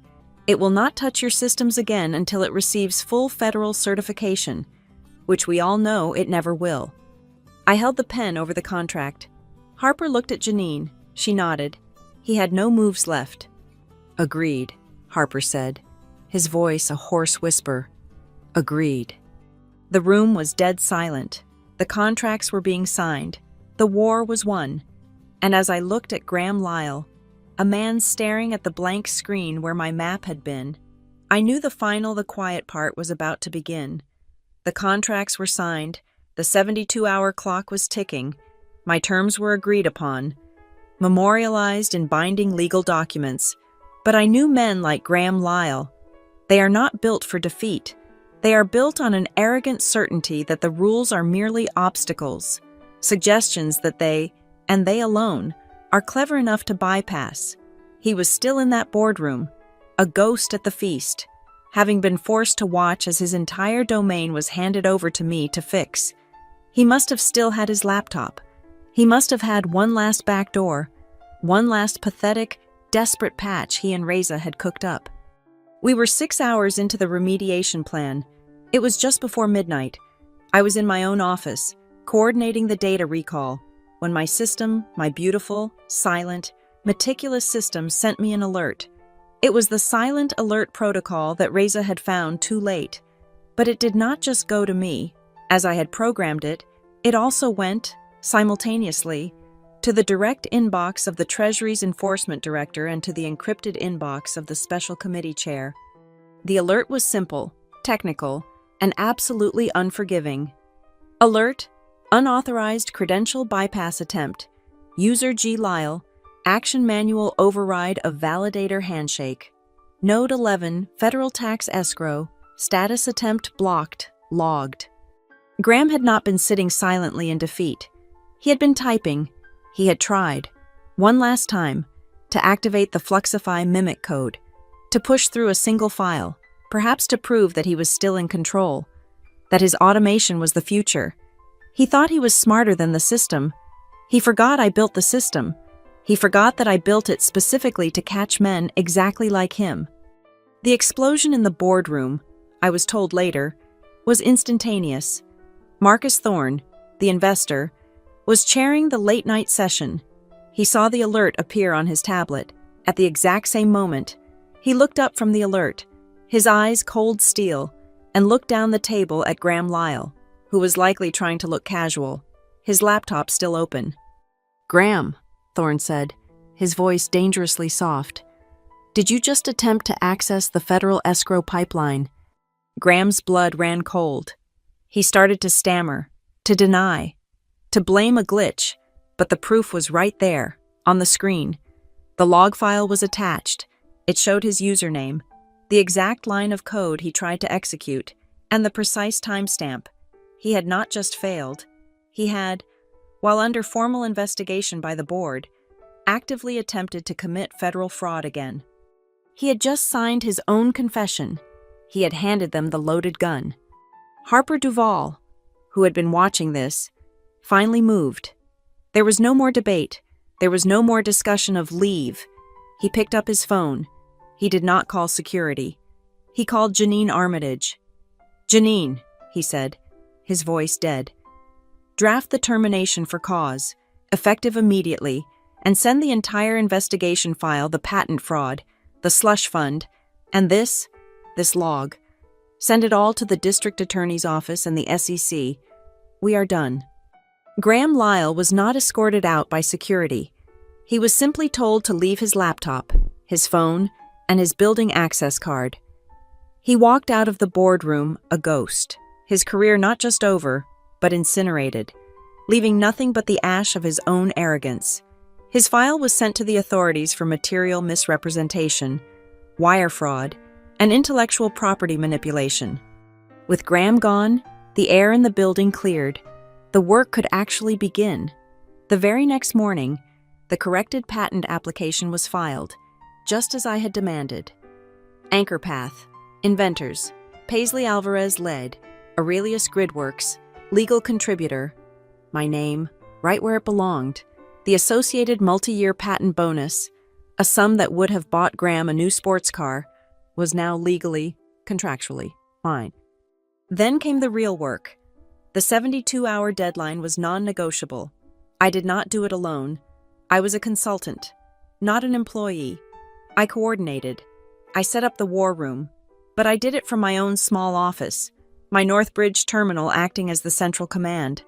Speaker 1: It will not touch your systems again until it receives full federal certification, which we all know it never will." I held the pen over the contract. Harper looked at Janine. She nodded. He had no moves left. "Agreed," Harper said, his voice a hoarse whisper. "Agreed." The room was dead silent. The contracts were being signed. The war was won. And as I looked at Graham Lyle, a man staring at the blank screen where my map had been, I knew the quiet part was about to begin. The contracts were signed. The 72-hour clock was ticking. My terms were agreed upon, memorialized in binding legal documents. But I knew men like Graham Lyle. They are not built for defeat. They are built on an arrogant certainty that the rules are merely obstacles, suggestions that they, and they alone, are clever enough to bypass. He was still in that boardroom, a ghost at the feast, having been forced to watch as his entire domain was handed over to me to fix. He must have still had his laptop. He must have had one last backdoor, one last pathetic, desperate patch he and Reza had cooked up. We were 6 hours into the remediation plan. It was just before midnight. I was in my own office, coordinating the data recall, when my system, my beautiful, silent, meticulous system sent me an alert. It was the silent alert protocol that Reza had found too late. But it did not just go to me, as I had programmed it. It also went, simultaneously, to the direct inbox of the Treasury's Enforcement Director and to the encrypted inbox of the Special Committee Chair. The alert was simple, technical, and absolutely unforgiving. Alert: unauthorized credential bypass attempt. User G. Lyle. Action manual override of validator handshake. Node 11, federal tax escrow. Status attempt blocked, logged. Graham had not been sitting silently in defeat. He had been typing. He had tried, one last time, to activate the Fluxify mimic code, to push through a single file, perhaps to prove that he was still in control, that his automation was the future. He thought he was smarter than the system. He forgot I built the system. He forgot that I built it specifically to catch men exactly like him. The explosion in the boardroom, I was told later, was instantaneous. Marcus Thorne, the investor, was chairing the late-night session. He saw the alert appear on his tablet. At the exact same moment, he looked up from the alert, his eyes cold steel, and looked down the table at Graham Lyle, who was likely trying to look casual, his laptop still open. "Graham," Thorne said, his voice dangerously soft, "did you just attempt to access the federal escrow pipeline?" Graham's blood ran cold. He started to stammer, to deny, to blame a glitch, but the proof was right there, on the screen. The log file was attached. It showed his username, the exact line of code he tried to execute, and the precise timestamp. He had not just failed. He had, while under formal investigation by the board, actively attempted to commit federal fraud again. He had just signed his own confession. He had handed them the loaded gun. Harper Duvall, who had been watching this, finally moved. There was no more debate. There was no more discussion of leave. He picked up his phone. He did not call security. He called Janine Armitage. "Janine," he said, his voice dead. "Draft the termination for cause, effective immediately, and send the entire investigation file, the patent fraud, the slush fund, and this log. Send it all to the district attorney's office and the SEC. We are done." Graham Lyle was not escorted out by security. He was simply told to leave his laptop, his phone, and his building access card. He walked out of the boardroom a ghost, his career not just over, but incinerated, leaving nothing but the ash of his own arrogance. His file was sent to the authorities for material misrepresentation, wire fraud, and intellectual property manipulation. With Graham gone, the air in the building cleared. The work could actually begin. The very next morning, the corrected patent application was filed, just as I had demanded. Anchor Path, inventors, Paisley Alvarez led, Aurelius Gridworks, legal contributor. My name, right where it belonged. The associated multi-year patent bonus, a sum that would have bought Graham a new sports car, was now legally, contractually mine. Then came the real work. The 72-hour deadline was non-negotiable. I did not do it alone. I was a consultant, not an employee. I coordinated. I set up the war room, but I did it from my own small office, my Northbridge terminal acting as the central command.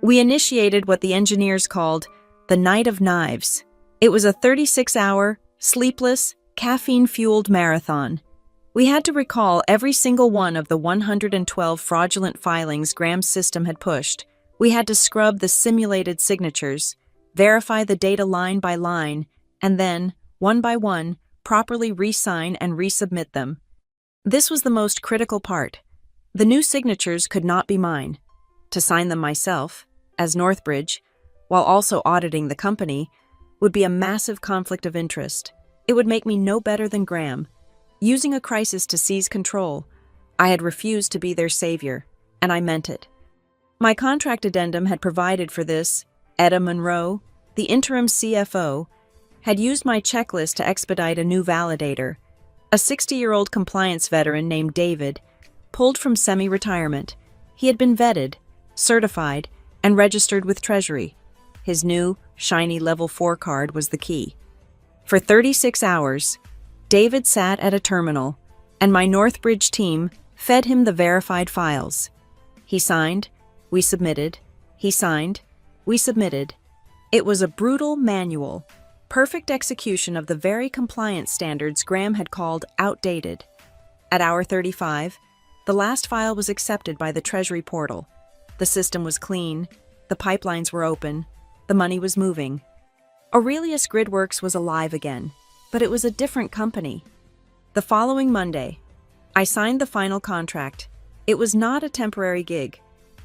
Speaker 1: We initiated what the engineers called the Night of Knives. It was a 36-hour, sleepless, caffeine-fueled marathon. We had to recall every single one of the 112 fraudulent filings Graham's system had pushed. We had to scrub the simulated signatures, verify the data line by line, and then, one by one, properly re-sign and resubmit them. This was the most critical part. The new signatures could not be mine. To sign them myself, as Northbridge, while also auditing the company, would be a massive conflict of interest. It would make me no better than Graham. Using a crisis to seize control, I had refused to be their savior, and I meant it. My contract addendum had provided for this. Etta Monroe, the interim CFO, had used my checklist to expedite a new validator. A 60-year-old compliance veteran named David, pulled from semi-retirement. He had been vetted, certified, and registered with Treasury. His new, shiny Level 4 card was the key. For 36 hours, David sat at a terminal, and my Northbridge team fed him the verified files. He signed, we submitted. He signed, we submitted. It was a brutal manual, perfect execution of the very compliance standards Graham had called outdated. At hour 35, the last file was accepted by the Treasury portal. The system was clean, the pipelines were open, the money was moving. Aurelius Gridworks was alive again, but it was a different company. The following Monday, I signed the final contract. It was not a temporary gig.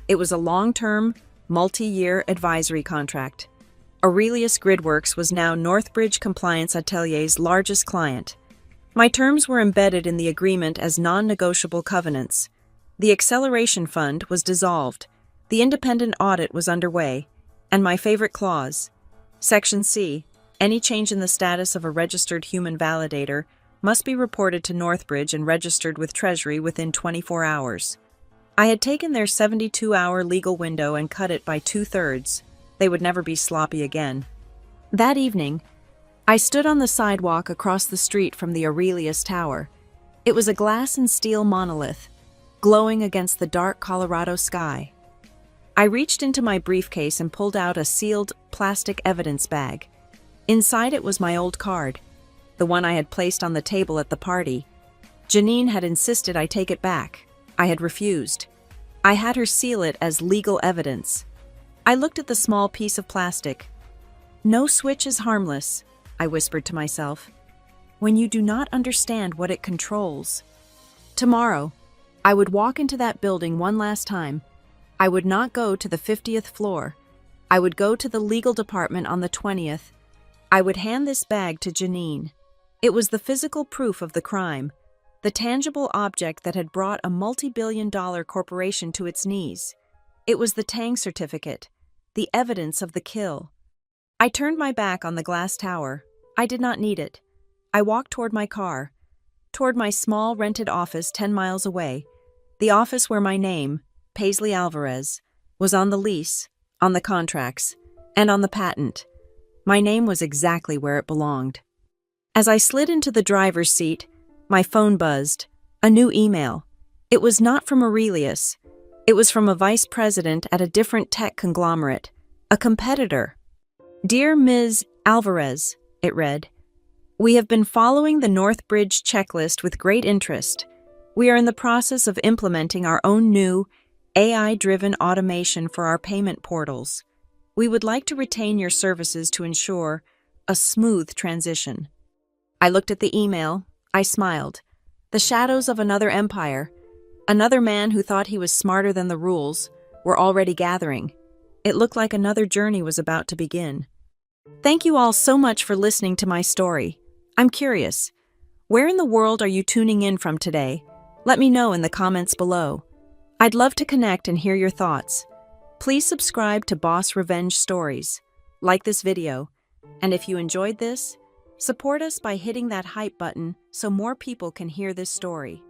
Speaker 1: It was a long-term, multi-year advisory contract. Aurelius Gridworks was now Northbridge Compliance Atelier's largest client. My terms were embedded in the agreement as non-negotiable covenants. The acceleration fund was dissolved, the independent audit was underway, and my favorite clause, Section C, any change in the status of a registered human validator must be reported to Northbridge and registered with Treasury within 24 hours. I had taken their 72-hour legal window and cut it by 2/3. They would never be sloppy again. That evening, I stood on the sidewalk across the street from the Aurelius Tower. It was a glass and steel monolith, glowing against the dark Colorado sky. I reached into my briefcase and pulled out a sealed plastic evidence bag. Inside it was my old card, the one I had placed on the table at the party. Janine had insisted I take it back. I had refused. I had her seal it as legal evidence. I looked at the small piece of plastic. "No switch is harmless," I whispered to myself, "when you do not understand what it controls." Tomorrow, I would walk into that building one last time. I would not go to the 50th floor. I would go to the legal department on the 20th. I would hand this bag to Janine. It was the physical proof of the crime, the tangible object that had brought a multi-billion-dollar corporation to its knees. It was the Tang certificate, the evidence of the kill. I turned my back on the glass tower. I did not need it. I walked toward my car. toward my small rented office 10 miles away, the office where my name, Paisley Alvarez, was on the lease, on the contracts, and on the patent. My name was exactly where it belonged. As I slid into the driver's seat, my phone buzzed. A new email. It was not from Aurelius. It was from a vice president at a different tech conglomerate, a competitor. "Dear Ms. Alvarez," it read, "we have been following the Northbridge checklist with great interest. We are in the process of implementing our own new AI-driven automation for our payment portals. We would like to retain your services to ensure a smooth transition." I looked at the email. I smiled. The shadows of another empire, another man who thought he was smarter than the rules, were already gathering. It looked like another journey was about to begin. Thank you all so much for listening to my story. I'm curious, where in the world are you tuning in from today? Let me know in the comments below. I'd love to connect and hear your thoughts. Please subscribe to Boss Revenge Stories, like this video, and if you enjoyed this, support us by hitting that hype button so more people can hear this story.